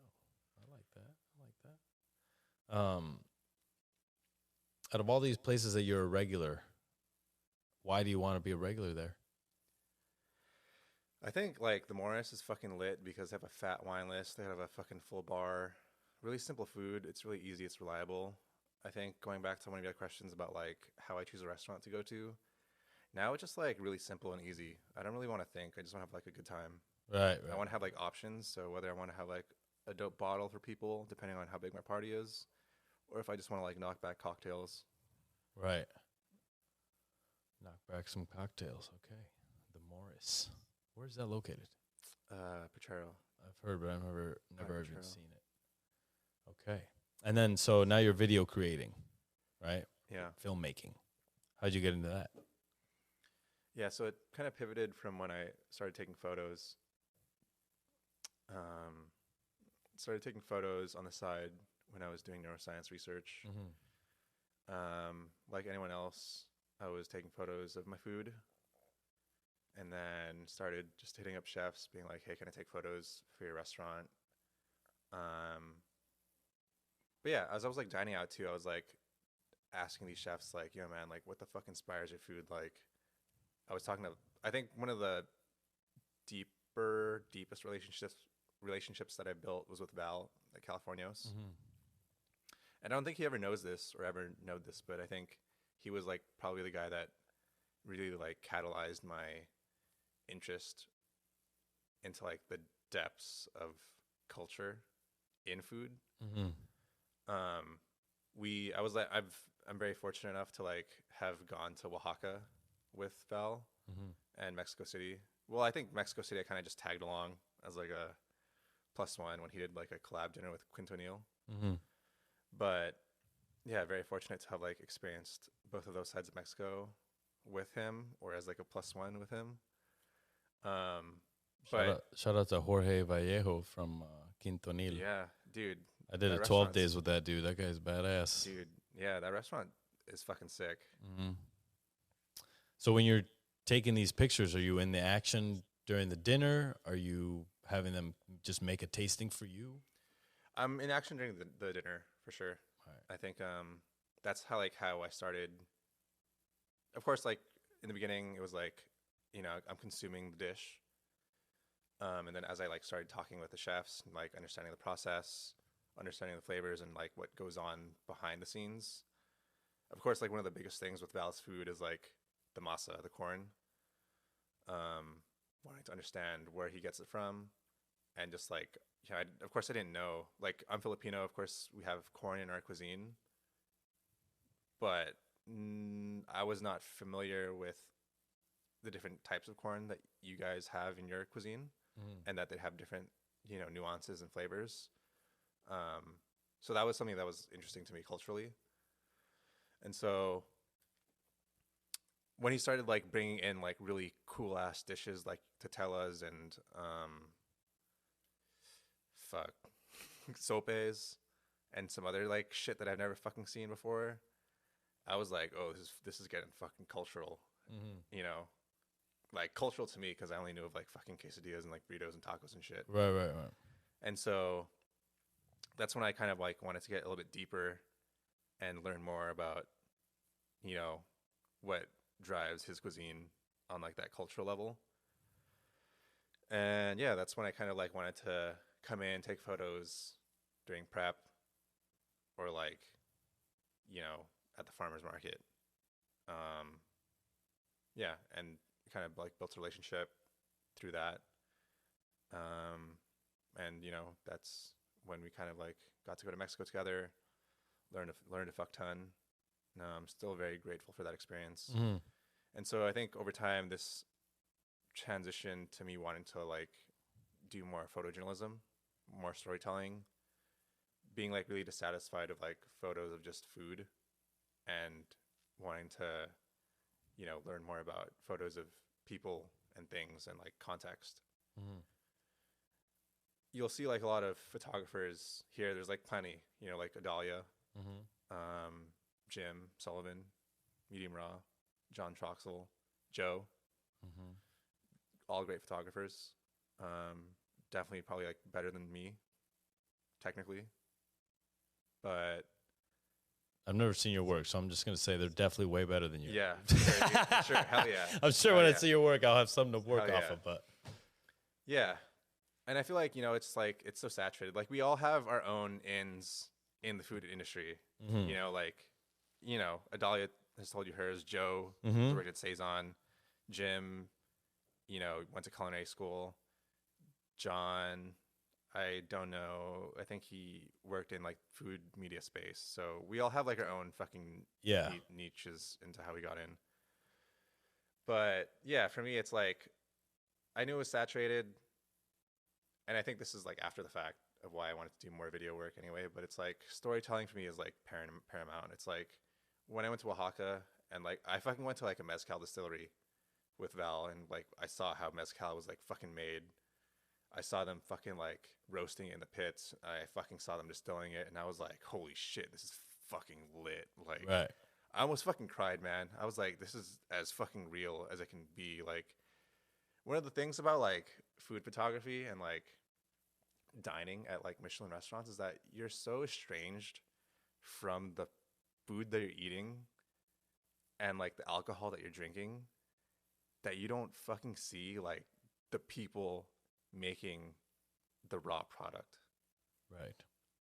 I like that. I like that. Out of all these places that you're a regular, why do you want to be a regular there?
I think like the Morris is fucking lit because they have a fat wine list. They have a fucking full bar. Really simple food. It's really easy. It's reliable. I think going back to one of your questions about like how I choose a restaurant to go to, now it's just like really simple and easy. I don't really want to think. I just want to have like a good time.
Right.
I want to have like options. So whether I want to have like a dope bottle for people, depending on how big my party is, or if I just want to like knock back cocktails.
Right. Knock back some cocktails. Okay. The Morris. Where is that located?
Pochero.
I've heard, but I've never even
Pochero.
seen it. Okay. And then, so now you're video creating, right?
Yeah.
Filmmaking. How'd you get into that?
Yeah, so it kind of pivoted from when I started taking photos. Started taking photos on the side when I was doing neuroscience research. Like anyone else, I was taking photos of my food, and then started just hitting up chefs, being like, "Hey, can I take photos for your restaurant?" But yeah, as I was like dining out too, I was like asking these chefs, like, "Yo, man, like, what the fuck inspires your food?" Like, I was talking to, I think one of the deepest relationships that I built was with Val at Californios. And I don't think he ever knows this or ever knowed this, but I think he was like probably the guy that really like catalyzed my interest into like the depths of culture in food. I'm very fortunate enough to like have gone to Oaxaca with Val and Mexico City. Well, I think Mexico City I kind of just tagged along as like a +1 when he did like a collab dinner with Quinto Neal. But yeah, very fortunate to have like experienced both of those sides of Mexico with him, or as like a +1 with him.
Shout out to Jorge Vallejo from Quintonil.
yeah, dude.
I did
that
a 12
restaurant's-
days with that dude. That guy's badass.
Dude, yeah, that restaurant is fucking sick.
Hmm. So when you're taking these pictures, are you in the action during the dinner? Are you having them just make a tasting for you?
I'm in action during the dinner for sure.
Right.
I think that's how I started. Of course, like in the beginning, it was like, I'm consuming the dish, and then as I like started talking with the chefs, and, like understanding the process, understanding the flavors, and like what goes on behind the scenes. Of course, like one of the biggest things with Val's food is like the masa, the corn. Wanting to understand where he gets it from, and just like, of course I didn't know. Like I'm Filipino, of course we have corn in our cuisine, but I was not familiar with the different types of corn that you guys have in your cuisine, and that they have different, nuances and flavors. So that was something that was interesting to me culturally. And so when he started like bringing in like really cool ass dishes like tatelas and sopes and some other like shit that I've never fucking seen before, I was like, oh, this is getting fucking cultural, like cultural to me because I only knew of like fucking quesadillas and like burritos and tacos and shit.
Right.
And so that's when I kind of like wanted to get a little bit deeper and learn more about, what drives his cuisine on like that cultural level. And yeah, that's when I kind of like wanted to come in, take photos during prep or like, at the farmer's market. Yeah, and kind of like built a relationship through that. And that's when we kind of like got to go to Mexico together, learned a fuck ton. I'm still very grateful for that experience.
Mm-hmm.
And so I think over time, this transitioned to me wanting to like do more photojournalism, more storytelling, being like really dissatisfied of like photos of just food, and wanting to, learn more about photos of people and things and like context.
Mm-hmm.
You'll see like a lot of photographers here. There's like plenty, like Adalia, Jim Sullivan, Medium Raw, John Troxel, Joe, all great photographers. Definitely probably like better than me, technically. But
I've never seen your work, so I'm just gonna say they're definitely way better than you.
yeah, for sure, dude, for sure, hell yeah.
I'm sure
Hell
when
yeah.
I see your work, I'll have something to work
Hell
off
yeah.
of. But
Yeah, and I feel like it's like it's so saturated. Like we all have our own ins in the food industry. Like Adalia has told you hers. Joe worked at Saison. Jim, went to culinary school. John, I don't know. I think he worked in like food media space. So we all have like our own fucking niches into how we got in. But yeah, for me, it's like I knew it was saturated. And I think this is like after the fact of why I wanted to do more video work anyway. But it's like storytelling for me is like paramount. It's like when I went to Oaxaca and like I fucking went to like a mezcal distillery with Val, and like I saw how mezcal was like fucking made. I saw them fucking like roasting it in the pits. I fucking saw them distilling it, and I was like, holy shit, this is fucking lit. Like,
right.
I almost fucking cried, man. I was like, this is as fucking real as it can be. Like, one of the things about like food photography and like dining at like Michelin restaurants is that you're so estranged from the food that you're eating and like the alcohol that you're drinking that you don't fucking see like the people making the raw product.
Right.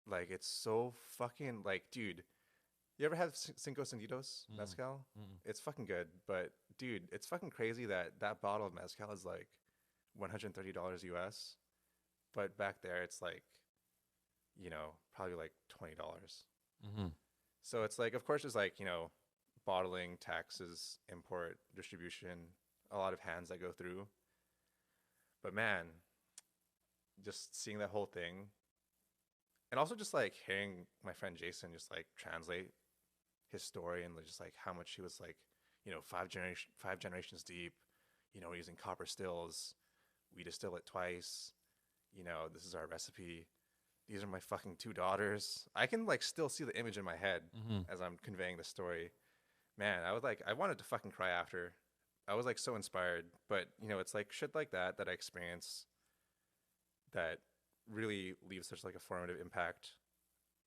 Like it's so fucking like, dude, you ever have Cinco Sentidos mezcal? It's fucking good, but dude, it's fucking crazy that that bottle of mezcal is like $130 US, but back there it's like, probably like $20. So it's like, of course, there's like, bottling, taxes, import, distribution, a lot of hands that go through. But man, just seeing that whole thing, and also just like hearing my friend Jason just like translate his story and just like how much he was like, five generations deep, using copper stills, we distill it twice. You know, this is our recipe. These are my fucking 2 daughters. I can like still see the image in my head as I'm conveying the story. Man, I wanted to fucking cry after. I was like so inspired, but you know, it's like shit like that I experience that really leaves such like a formative impact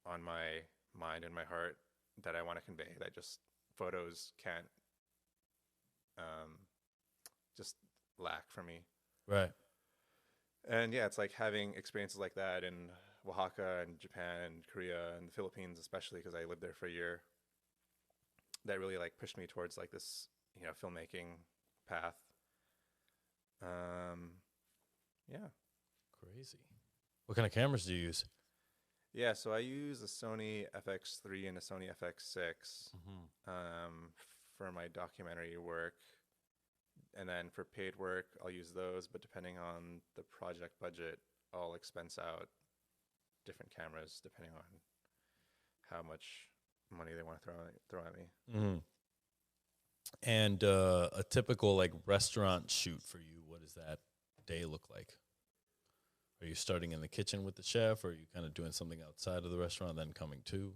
on my mind and my heart that I want to convey, that just photos can't just lack for me.
Right.
And yeah, it's like having experiences like that in Oaxaca and Japan and Korea and the Philippines, especially because I lived there for a year, that really like pushed me towards like this, you know, filmmaking path. Yeah.
Crazy. What kind of cameras do you use?
Yeah, so I use a Sony FX3 and a Sony FX6 for my documentary work. And then for paid work, I'll use those, but depending on the project budget, I'll expense out different cameras depending on how much money they want to throw at me.
And a typical like restaurant shoot for you, what does that day look like? Are you starting in the kitchen with the chef, or are you kind of doing something outside of the restaurant then coming to?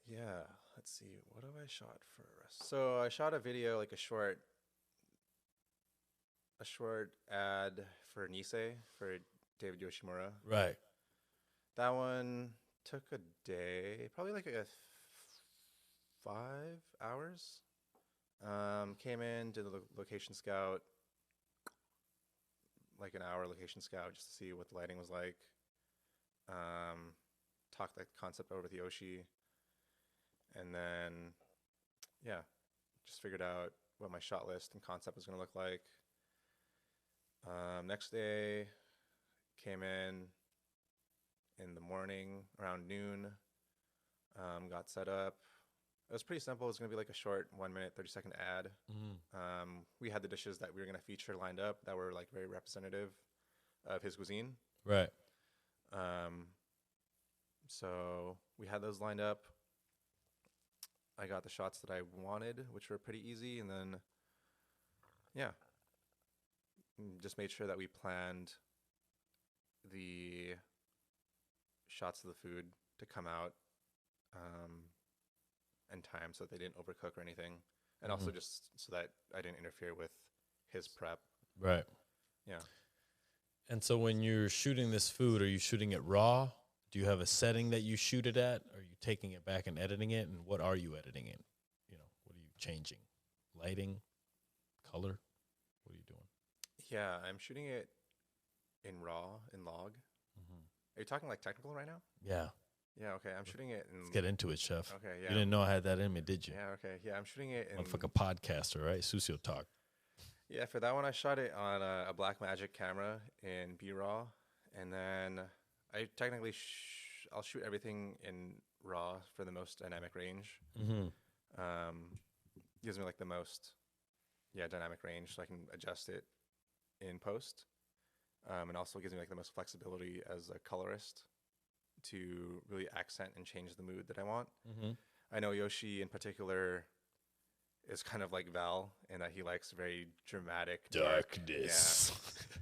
Yeah, let's see. What have I shot for a rest? So I shot a video, like a short ad for Nisei for David Yoshimura.
Right.
That one took a day, probably like 5 hours. Came in, did the location scout, like an hour location scout just to see what the lighting was like. Talked the concept over with Yoshi. And then, yeah, just figured out what my shot list and concept was going to look like. Next day, came in the morning around noon, got set up. It was pretty simple. It was going to be like a short 1 minute, 30-second ad. We had the dishes that we were going to feature lined up that were like very representative of his cuisine.
Right.
So we had those lined up. I got the shots that I wanted, which were pretty easy. And then, yeah, just made sure that we planned the shots of the food to come out in time so that they didn't overcook or anything. And also just so that I didn't interfere with his prep.
Right.
Yeah.
And so when you're shooting this food, are you shooting it raw? Do you have a setting that you shoot it at? Are you taking it back and editing it? And what are you editing in? You know, what are you changing? Lighting, color? What are you doing?
Yeah, I'm shooting it in raw, in log. Are you talking like technical right now?
Yeah.
Yeah, okay. I'm shooting it in...
Let's get into it, chef.
Okay, yeah.
You didn't know I had that in me, did you?
Yeah, okay. Yeah, I'm shooting it in...
Motherfucking podcaster, right? Sucio Talked.
Yeah, for that one, I shot it on a Blackmagic camera in B-RAW. And then I technically... I'll shoot everything in RAW for the most dynamic range. Gives me like the most, dynamic range, so I can adjust it in post. And also gives me like the most flexibility as a colorist to really accent and change the mood that I want. I know Yoshi in particular is kind of like Val in that he likes very dramatic
Darkness.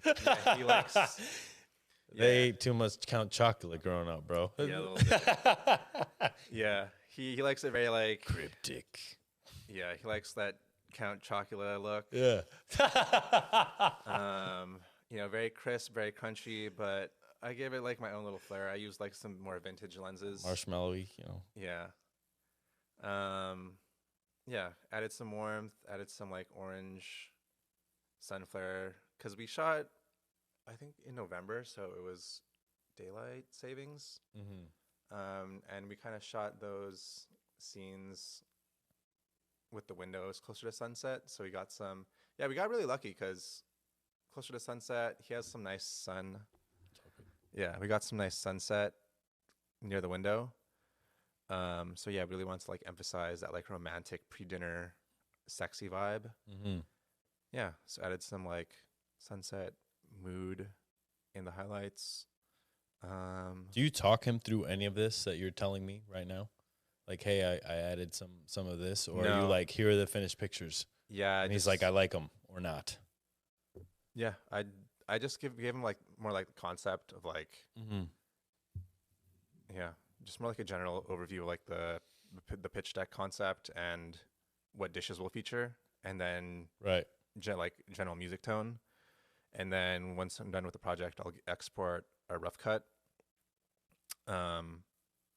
Yeah, he likes...
They ate too much Count Chocolate growing up, bro.
Yeah, a little bit. Yeah, he likes it very like...
Cryptic.
Yeah, he likes that Count Chocula look.
Yeah.
Very crisp, very crunchy, but I give it like my own little flair. I use like some more vintage lenses.
Marshmallowy, you know.
Yeah. Added some warmth, added some like orange sun flare. Because we shot, I think, in November, so it was daylight savings. And we kind of shot those scenes with the windows closer to sunset. So we got we got really lucky because closer to sunset, he has some nice sun. Yeah, we got some nice sunset near the window. So yeah, I really wanted to like emphasize that like romantic pre-dinner sexy vibe. Yeah, so added some like sunset mood in the highlights.
Do you talk him through any of this that you're telling me right now? Like, hey, I added some of this, or are you like, here are the finished pictures?
Yeah,
and he's like, I like them or not.
Yeah, I just gave him like more like the concept of like
Mm-hmm.
yeah, just more like a general overview of like the pitch deck concept and what dishes will feature, and then
Right.
like general music tone. And then once I'm done with the project, I'll export a rough cut. Um,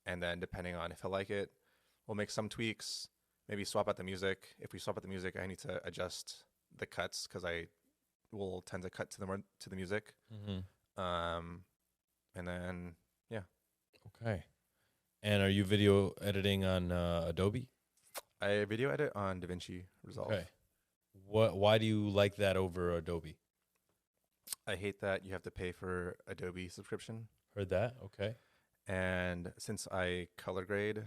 and then depending on if I like it, we'll make some tweaks, maybe swap out the music. If we swap out the music, I need to adjust the cuts because I will tend to cut to the music.
Mm-hmm.
And then yeah,
Okay. And are you video editing on Adobe?
I video edit on DaVinci Resolve.
Okay. Why do you like that over Adobe?
I hate that you have to pay for Adobe subscription.
Heard that. Okay.
And since I color grade,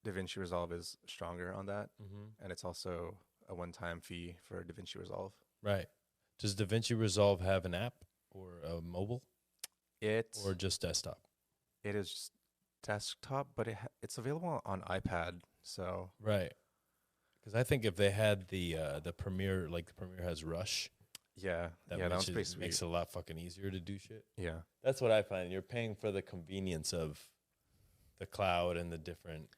DaVinci Resolve is stronger on that.
Mm-hmm.
And it's also a one-time fee for DaVinci Resolve.
Right. Does DaVinci Resolve have an app or a mobile or just desktop?
It is just desktop, but it's available on iPad. So
right. Because I think if they had the Premiere, like the Premiere has Rush,
that one's pretty sweet.
Makes it a lot fucking easier to do shit.
Yeah,
that's what I find. You're paying for the convenience of the cloud and the different.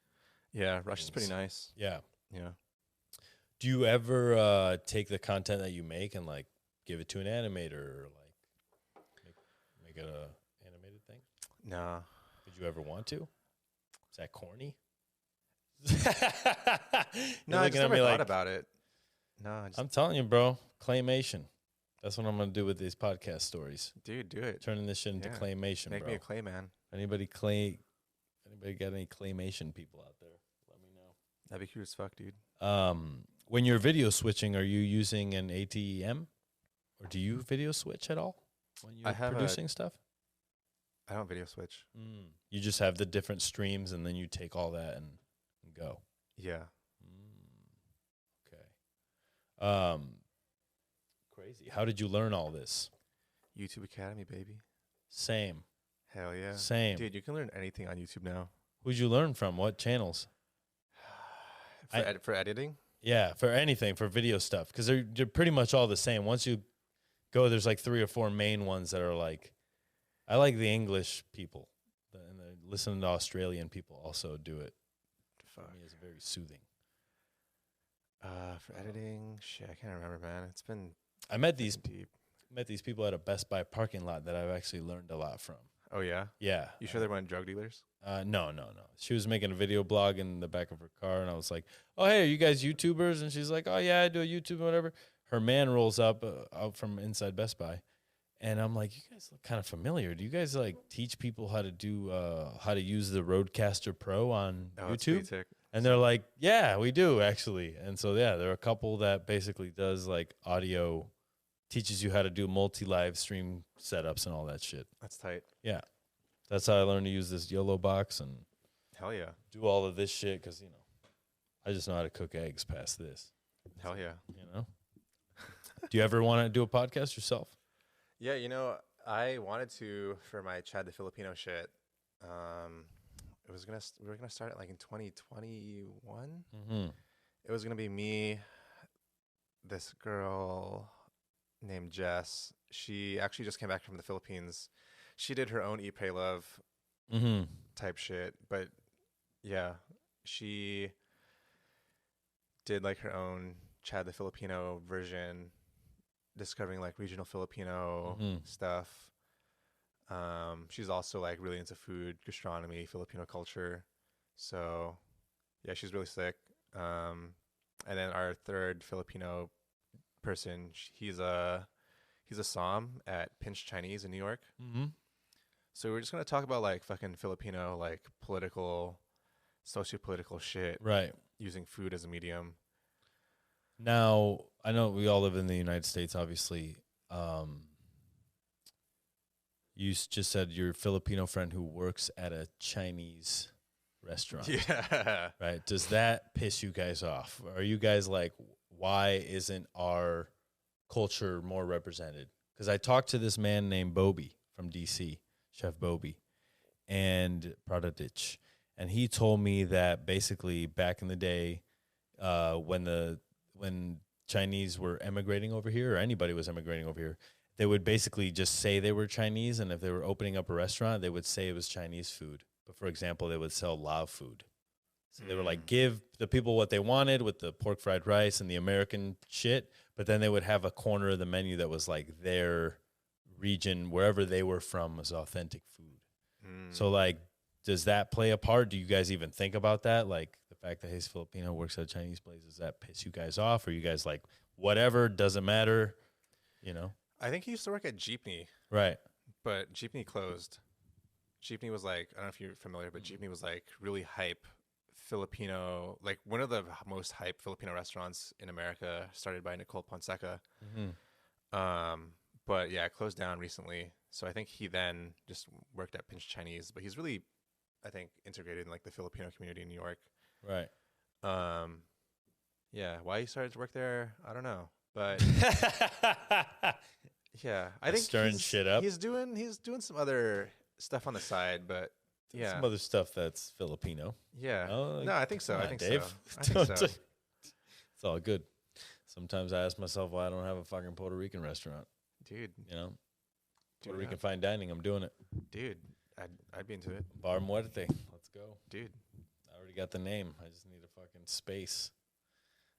Yeah, Rush is pretty nice.
Yeah.
Yeah.
Do you ever take the content that you make and like give it to an animator or like make it a animated thing?
Nah.
Did you ever want to? Is that corny?
No, I just never thought about it. No,
I'm telling you, bro. Claymation. That's what I'm gonna do with these podcast stories.
Dude, do it.
Turning this shit into claymation.
Make
bro.
me a clay man.
Anybody got any claymation people out there? Let me know.
That'd be cute as fuck, dude.
When you're video switching, are you using an ATEM, or do you video switch at all when you're producing stuff?
I don't video switch.
You just have the different streams, and then you take all that and go.
Yeah.
Okay. Crazy. How did you learn all this?
YouTube Academy, baby.
Same.
Hell yeah.
Same.
Dude, you can learn anything on YouTube now.
Who'd you learn from? What channels?
For editing?
Yeah, for anything, for video stuff. Because they're pretty much all the same. Once you go, there's like 3 or 4 main ones that are like, I like the English people. And listening to Australian people also do it. For me, it's very soothing.
For editing, shit, I can't remember, man. It's been
I met these
deep.
people at a Best Buy parking lot that I've actually learned a lot from.
Oh yeah?
Yeah.
You sure they weren't drug dealers?
No. She was making a video blog in the back of her car, and I was like, "Oh, hey, are you guys YouTubers?" And she's like, "Oh yeah, I do a YouTube, whatever." Her man rolls up out from inside Best Buy, and I'm like, "You guys look kind of familiar. Do you guys like teach people how to do how to use the Rodecaster Pro on YouTube?" And they're like, "Yeah, we do actually." And so yeah, there are a couple that basically does like audio, teaches you how to do multi-live stream setups and all that shit.
That's tight.
Yeah. That's how I learned to use this YOLO box and
hell yeah,
do all of this shit because, I just know how to cook eggs past this.
Hell yeah.
Do you ever want to do a podcast yourself?
Yeah, I wanted to for my Chad the Filipino shit. We were gonna start it like in 2021.
Mm-hmm.
It was gonna be me, this girl named Jess. She actually just came back from the Philippines. She did her own Eat, Pray, Love type shit. But yeah, she did like her own Chad the Filipino version, discovering like regional Filipino stuff. She's also like really into food, gastronomy, Filipino culture. So yeah, she's really sick. And then our third Filipino person, he's a som at Pinch Chinese in New York.
Mm-hmm.
So we're just gonna talk about like fucking Filipino, like political, socio-political shit,
right?
Using food as a medium.
Now I know we all live in the United States, obviously. You just said your Filipino friend who works at a Chinese restaurant.
Yeah.
Right. Does that piss you guys off? Are you guys like, why isn't our culture more represented? Because I talked to this man named Bobby from DC, Chef Bobby, and Pradadich, and he told me that basically back in the day, when Chinese were emigrating over here, or anybody was emigrating over here, they would basically just say they were Chinese, and if they were opening up a restaurant, they would say it was Chinese food. But for example, they would sell Lao food. So they were like, give the people what they wanted with the pork fried rice and the American shit, but then they would have a corner of the menu that was like their region, wherever they were from, was authentic food. So like, does that play a part? Do you guys even think about that? Like the fact that he's Filipino, works at a Chinese place, does that piss you guys off? Or you guys like, whatever, doesn't matter, you know?
I think he used to work at Jeepney,
Right.
but Jeepney closed. Jeepney was like, I don't know if you're familiar, but Jeepney was like really hype Filipino, like one of the most hype Filipino restaurants in America, started by Nicole Ponseca. But yeah, it closed down recently. So I think he then just worked at Pinch Chinese, but he's really, I think, integrated in like the Filipino community in New York.
Right.
Yeah, why he started to work there, I don't know, but yeah, I think
stirring shit up.
He's doing some other stuff on the side, but yeah,
Some other stuff that's Filipino.
yeah.
Oh,
No, I think so.
come
I
on,
think
Dave.
so. I think so.
It's all good. Sometimes I ask myself why I don't have a fucking Puerto Rican restaurant.
Dude,
You know,
do
Puerto
it
Rican
up.
fine dining. I'm doing it.
Dude, I'd be into it.
Bar Muerte. Let's go.
Dude,
I already got the name. I just need a fucking space.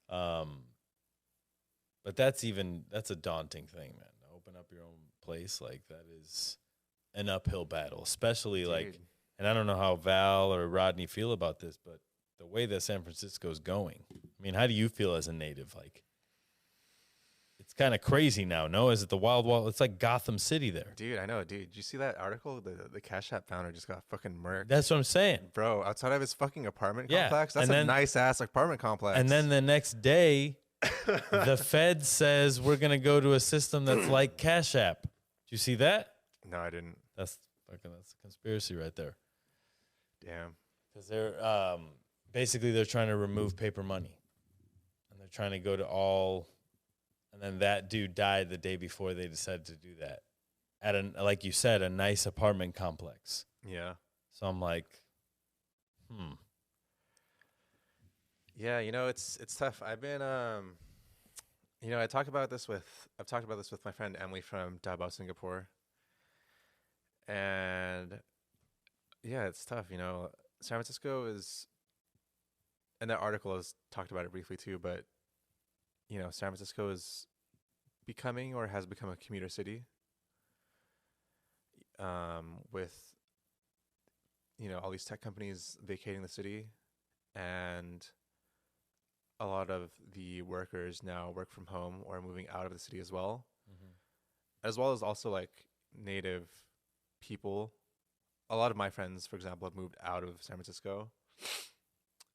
But that's a daunting thing, man. To open up your own place, like that is an uphill battle, especially like,
dude.
and I don't know how Val or Rodney feel about this, but the way that San Francisco's going, I mean, how do you feel as a native? Like, it's kind of crazy now, no? Is it the wild? It's like Gotham City there.
Dude, I know, dude. Did you see that article? The Cash App founder just got fucking murked.
That's what I'm saying.
Bro, outside of his fucking apartment
Yeah,
complex? That's
and
a
then-
nice ass apartment complex.
And then the next day, the Fed says we're going to go to a system that's like Cash App. Did you see that?
No, I didn't.
That's a conspiracy right there.
Damn.
Because they're basically they're trying to remove paper money, and they're trying to go to all. And then that dude died the day before they decided to do that, at like you said, a nice apartment complex.
Yeah.
So I'm like,
Yeah, it's tough. I've been I've talked about this with my friend Emily from Davao, Singapore. And yeah, it's tough, San Francisco is, and that article has talked about it briefly too, but San Francisco is becoming or has become a commuter city. With all these tech companies vacating the city, and a lot of the workers now work from home or moving out of the city as well, as well as also like native people. A lot of my friends, for example, have moved out of San Francisco.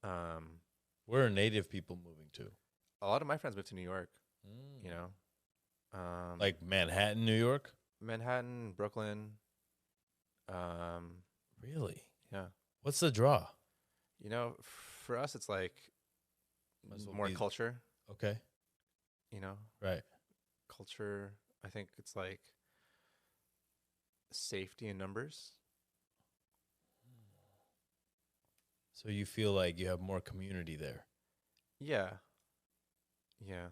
where are native people moving to?
A lot of my friends moved to New York.
Like Manhattan, New York?
Manhattan, Brooklyn.
Really?
Yeah.
What's the draw?
For us, it's like
Might as well
more
be-
culture.
Okay. Right.
Culture. I think it's like safety in numbers.
So you feel like you have more community there.
Yeah. Yeah.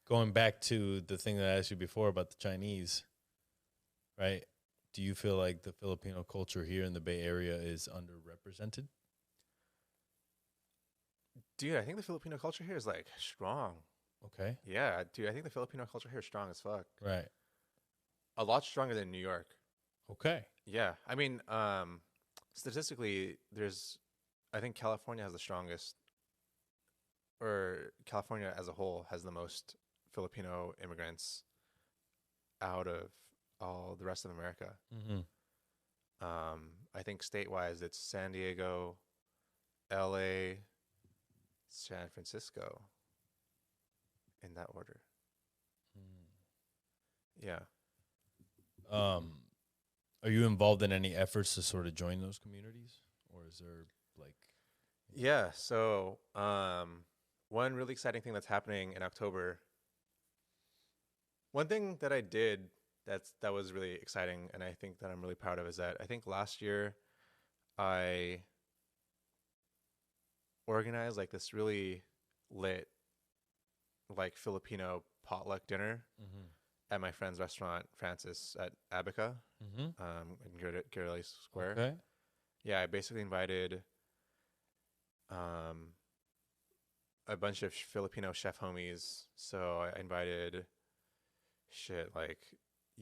Going back to the thing that I asked you before about the Chinese, right? Do you feel like the Filipino culture here in the Bay Area is underrepresented?
Dude, I think the Filipino culture here is like strong.
Okay.
Yeah, dude, I think the Filipino culture here is strong as fuck.
Right.
A lot stronger than New York.
Okay.
Yeah. I mean, statistically, I think California has the strongest, or California as a whole has the most Filipino immigrants out of all the rest of America.
Mm-hmm.
I think state-wise, it's San Diego, LA, San Francisco, in that order. Yeah.
Are you involved in any efforts to sort of join those communities, or is there like?
Yeah. So, one really exciting thing that's happening in October. One thing that I did that was really exciting, and I think that I'm really proud of, is that I think last year I organized like this really lit like Filipino potluck dinner
Mm-hmm.
at my friend's restaurant, Francis at Abaca,
Mm-hmm.
in Gurley Square.
Okay.
Yeah, I basically invited um, a bunch of Filipino chef homies. So I invited like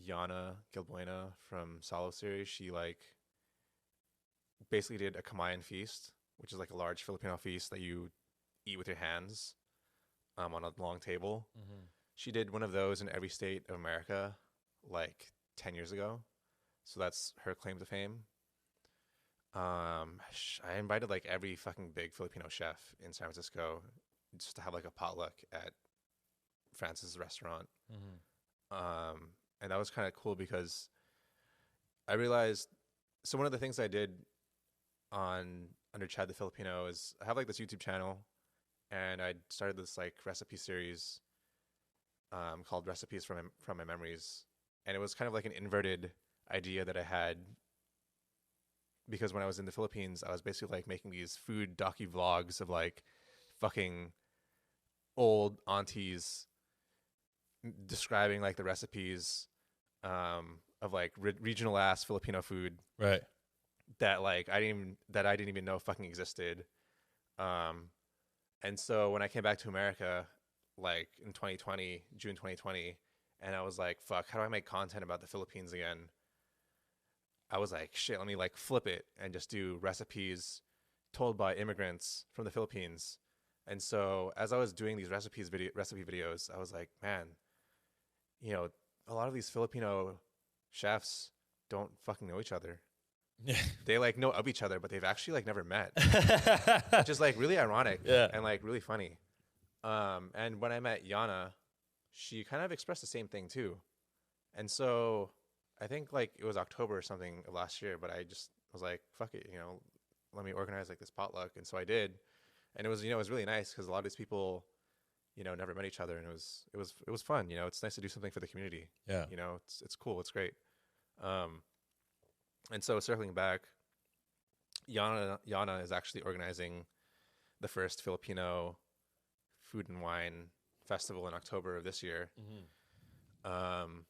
Yana Gilbuena from Solo series. She like basically did a Kamayan feast, which is like a large Filipino feast that you eat with your hands on a long table.
Mm-hmm.
She did one of those in every state of America like 10 years ago. So that's her claim to fame. I invited like every fucking big Filipino chef in San Francisco just to have like a potluck at Francis' restaurant.
Mm-hmm.
And that was kind of cool because I realized. So one of the things I did on under Chad the Filipino is I have like this YouTube channel, and I started this like recipe series called Recipes from My Memories, and it was kind of like an inverted idea that I had because when I was in the Philippines, I was basically like making these food docu vlogs of like fucking old aunties describing like the recipes of like regional ass Filipino food
Right.
that like I didn't even know fucking existed. And so when I came back to America, like in 2020, June 2020, and I was like, fuck, how do I make content about the Philippines again? I was like, shit, let me like flip it and just do recipes told by immigrants from the Philippines. And so as I was doing these recipe videos, I was like, man, you know, a lot of these Filipino chefs don't fucking know each other.
Yeah.
They like know of each other, but they've actually like never met, which is like really ironic and like really funny. And when I met Yana, she kind of expressed the same thing too. And so I think like it was October or something of last year, but I just was like, fuck it, let me organize like this potluck. And so I did. And it was, it was really nice because a lot of these people, never met each other, and it was fun. It's nice to do something for the community.
Yeah.
It's cool. It's great. And so circling back, Yana is actually organizing the first Filipino food and wine festival in October of this year.
Mm-hmm.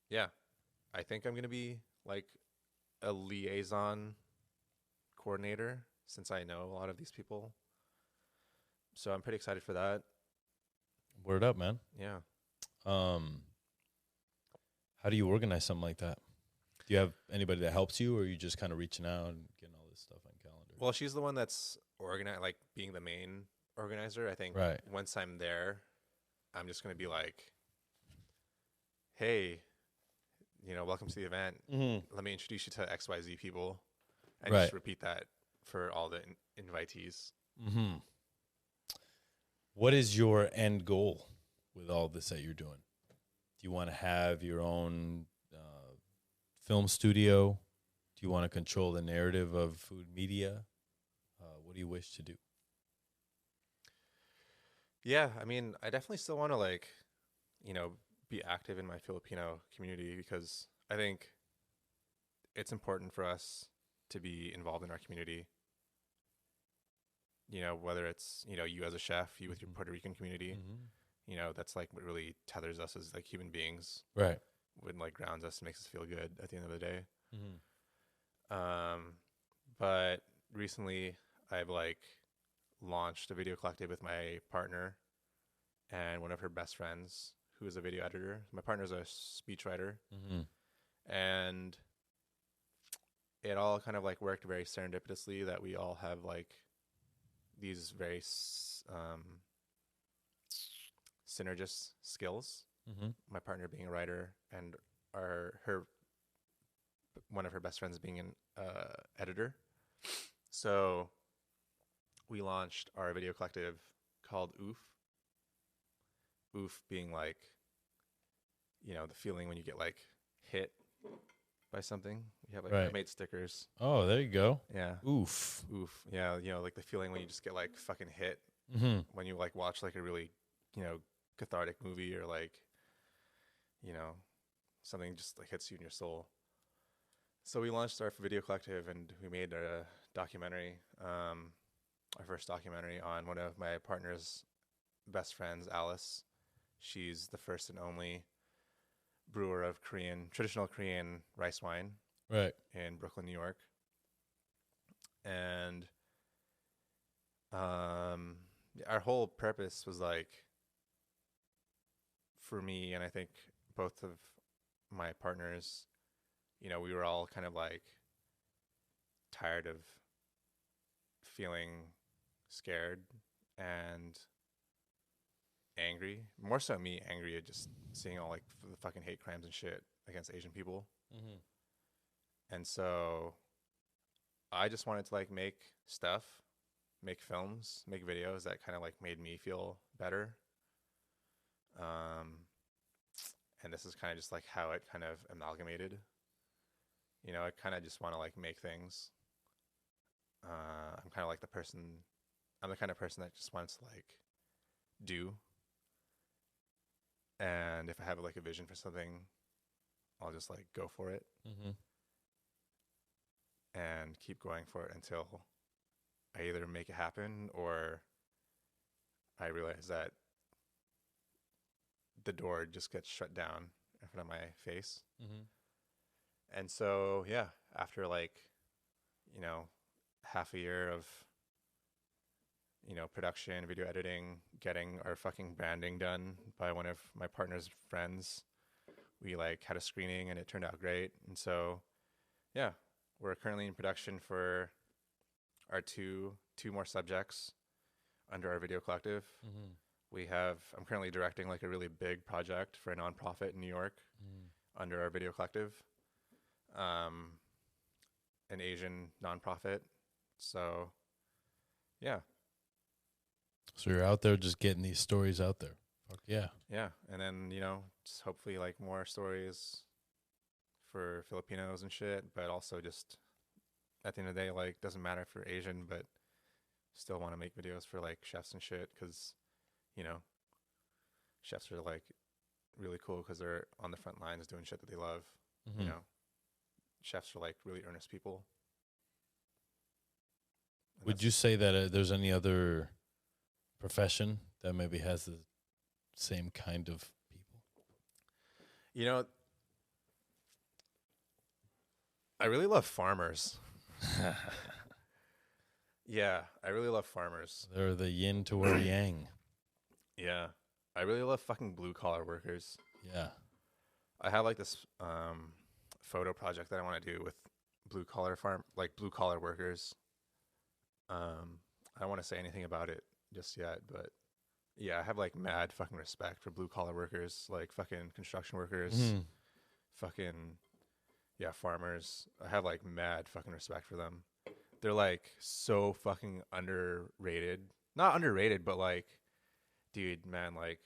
Yeah, I think I'm gonna be like a liaison coordinator since I know a lot of these people. So I'm pretty excited for that.
Word up, man.
Yeah.
How do you organize something like that? Do you have anybody that helps you, or are you just kind of reaching out and getting all this stuff on calendar?
Well, she's the one that's like being the main organizer. I think
Right.
Once I'm there, I'm just gonna be like, hey, welcome to the event.
Mm-hmm.
Let me introduce you to XYZ people, and
Right.
just repeat that for all the invitees.
Mm-hmm. What is your end goal with all this that you're doing? Do you want to have your own film studio? Do you want to control the narrative of food media? What do you wish to do?
Yeah, I mean, I definitely still want to like, be active in my Filipino community because I think it's important for us to be involved in our community. Whether it's, you as a chef, you with your Puerto Rican community,
Mm-hmm.
that's like what really tethers us as like human beings.
Right.
What like grounds us and makes us feel good at the end of the day.
Mm-hmm.
But recently I've like launched a video collective with my partner and one of her best friends who is a video editor. My partner's a speechwriter.
Mm-hmm.
And it all kind of like worked very serendipitously that we all have like these very synergist skills.
Mm-hmm.
My partner being a writer and one of her best friends being an editor. So we launched our video collective called Oof. Oof being like, the feeling when you get like hit by something. We have like I made stickers.
Oh, there you go.
Yeah.
Oof.
Oof. Yeah. Like the feeling when you just get like fucking hit
Mm-hmm.
when you like watch like a really, cathartic movie or like, something just like hits you in your soul. So we launched our video collective and we made a documentary, our first documentary on one of my partner's best friends, Alice. She's the first and only brewer of traditional Korean rice wine
Right.
in Brooklyn, New York. And our whole purpose was like, for me, and I think both of my partners, you know, we were all kind of like tired of feeling scared and angry. More so me angry at just seeing all like the fucking hate crimes and shit against Asian people.
Mm-hmm.
And so I just wanted to like make stuff, make films, make videos that kind of like made me feel better. And this is kind of just like how it kind of amalgamated. You know, I kind of just want to like make things. I'm kind of like I'm the kind of person that just wants to like do. And if I have like a vision for something, I'll just like go for it.
Mm-hmm.
And keep going for it until I either make it happen or I realize that the door just gets shut down in front of my face.
Mm-hmm.
And so, yeah, after like, you know, half a year of, you know, production, video editing, getting our fucking branding done by one of my partner's friends, we like had a screening and it turned out great. And so, yeah, we're currently in production for our two more subjects under our video collective.
Mm-hmm.
I'm currently directing like a really big project for a nonprofit in New York under our video collective, an Asian nonprofit. So, yeah.
So you're out there just getting these stories out there. Fuck yeah.
Yeah. And then, you know, just hopefully like more stories for Filipinos and shit, but also just at the end of the day, like, doesn't matter if you're Asian, but still want to make videos for like chefs and shit because, you know, chefs are like really cool because they're on the front lines doing shit that they love.
Mm-hmm.
You know, chefs are like really earnest people. And
Would you say that there's any other profession that maybe has the same kind of people?
You know, I really love farmers. Yeah, I really love farmers.
They're the yin to our yang.
Yeah, I really love fucking blue collar workers.
Yeah.
I have like this photo project that I want to do with blue collar workers. I don't want to say anything about it just yet, but yeah, I have like mad fucking respect for blue collar workers, like fucking construction workers,
Mm.
fucking yeah, farmers. I have like mad fucking respect for them. They're like so fucking underrated. Not underrated, but like, dude, man, like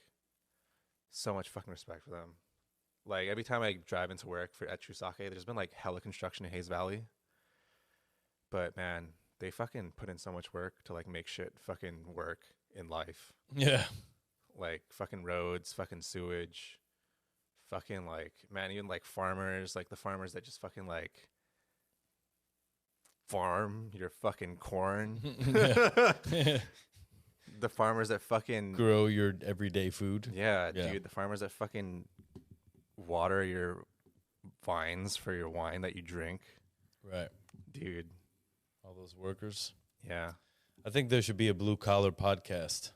so much fucking respect for them. Like every time I drive into work at Trusake, there's been like hella construction in Hayes Valley. But man, they fucking put in so much work to like make shit fucking work in life.
Yeah.
Like fucking roads, fucking sewage, fucking like, man, even like farmers, like the farmers that just fucking like farm your fucking corn. The farmers that fucking
grow your everyday food.
Yeah, dude, the farmers that fucking water your vines for your wine that you drink.
Right.
Dude.
All those workers.
Yeah.
I think there should be a blue collar podcast.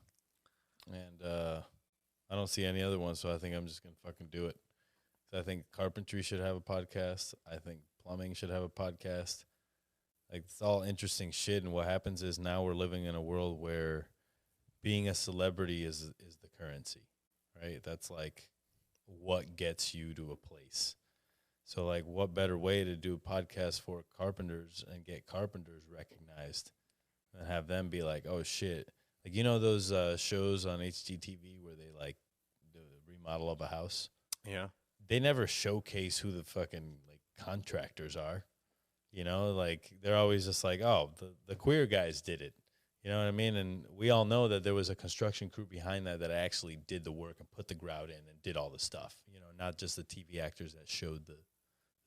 And I don't see any other ones, so I think I'm just going to fucking do it. So I think carpentry should have a podcast. I think plumbing should have a podcast. Like, it's all interesting shit, and what happens is now we're living in a world where being a celebrity is the currency, right? That's like what gets you to a place. So, like, what better way to do a podcast for carpenters and get carpenters recognized and have them be like, oh, shit. Like, you know those shows on HGTV where they, like, do the remodel of a house?
Yeah.
They never showcase who the fucking, like, contractors are. You know, like, they're always just like, oh, the queer guys did it. You know what I mean? And we all know that there was a construction crew behind that actually did the work and put the grout in and did all the stuff. You know, not just the TV actors that showed the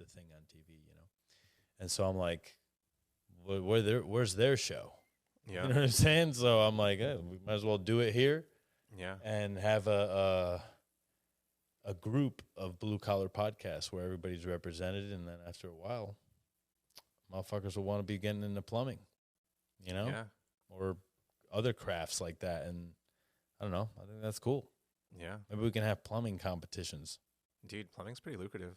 thing on TV, you know? And so I'm like, where's their show?
Yeah.
You know what I'm saying? So I'm like, we might as well do it here.
Yeah.
and have a group of blue collar podcasts where everybody's represented, and then after a while, motherfuckers will want to be getting into plumbing, you know,
Yeah.
or other crafts like that. And I don't know. I think that's cool.
Yeah.
Maybe we can have plumbing competitions.
Dude, plumbing's pretty lucrative.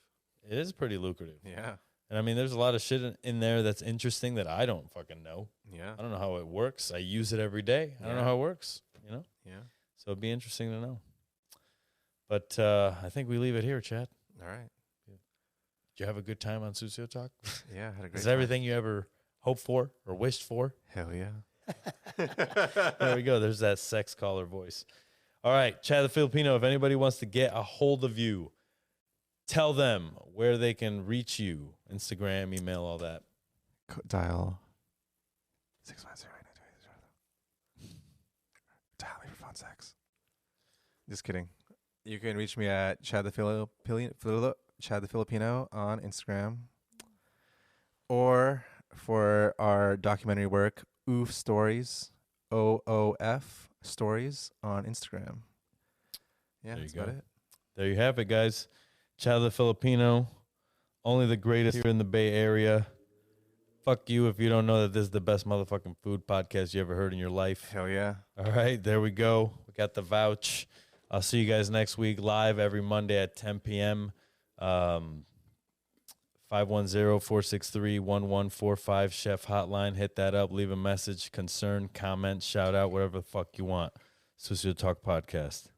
It is pretty lucrative.
Yeah.
And I mean, there's a lot of shit in there that's interesting that I don't fucking know.
Yeah.
I don't know how it works. I use it every day. I don't know
Yeah.
how it works, you know?
Yeah.
So it'd be interesting to know. But I think we leave it here, Chad.
All right.
Did you have a good time on Sucio Talk?
Yeah. I had a great
Is
time.
everything you ever hoped for or wished for?
Hell yeah.
There we go. There's that sex caller voice. All right, Chad the Filipino, if anybody wants to get a hold of you, tell them where they can reach you. Instagram, email, all that.
Dial 650. Dial me for phone sex. Just kidding. You can reach me at Chad the Filipino on Instagram. Or for our documentary work, Oof Stories, OOF Stories on Instagram. Yeah,
There you
that's
go.
about it.
There you have it, guys. Chad the Filipino, only the greatest here in the Bay Area. Fuck you if you don't know that this is the best motherfucking food podcast you ever heard in your life.
Hell yeah.
All right, there we go. We got the vouch. I'll see you guys next week live every Monday at 10 p.m. 510-463-1145 Chef Hotline. Hit that up. Leave a message, concern, comment, shout out, whatever the fuck you want. Sucio Talk Podcast.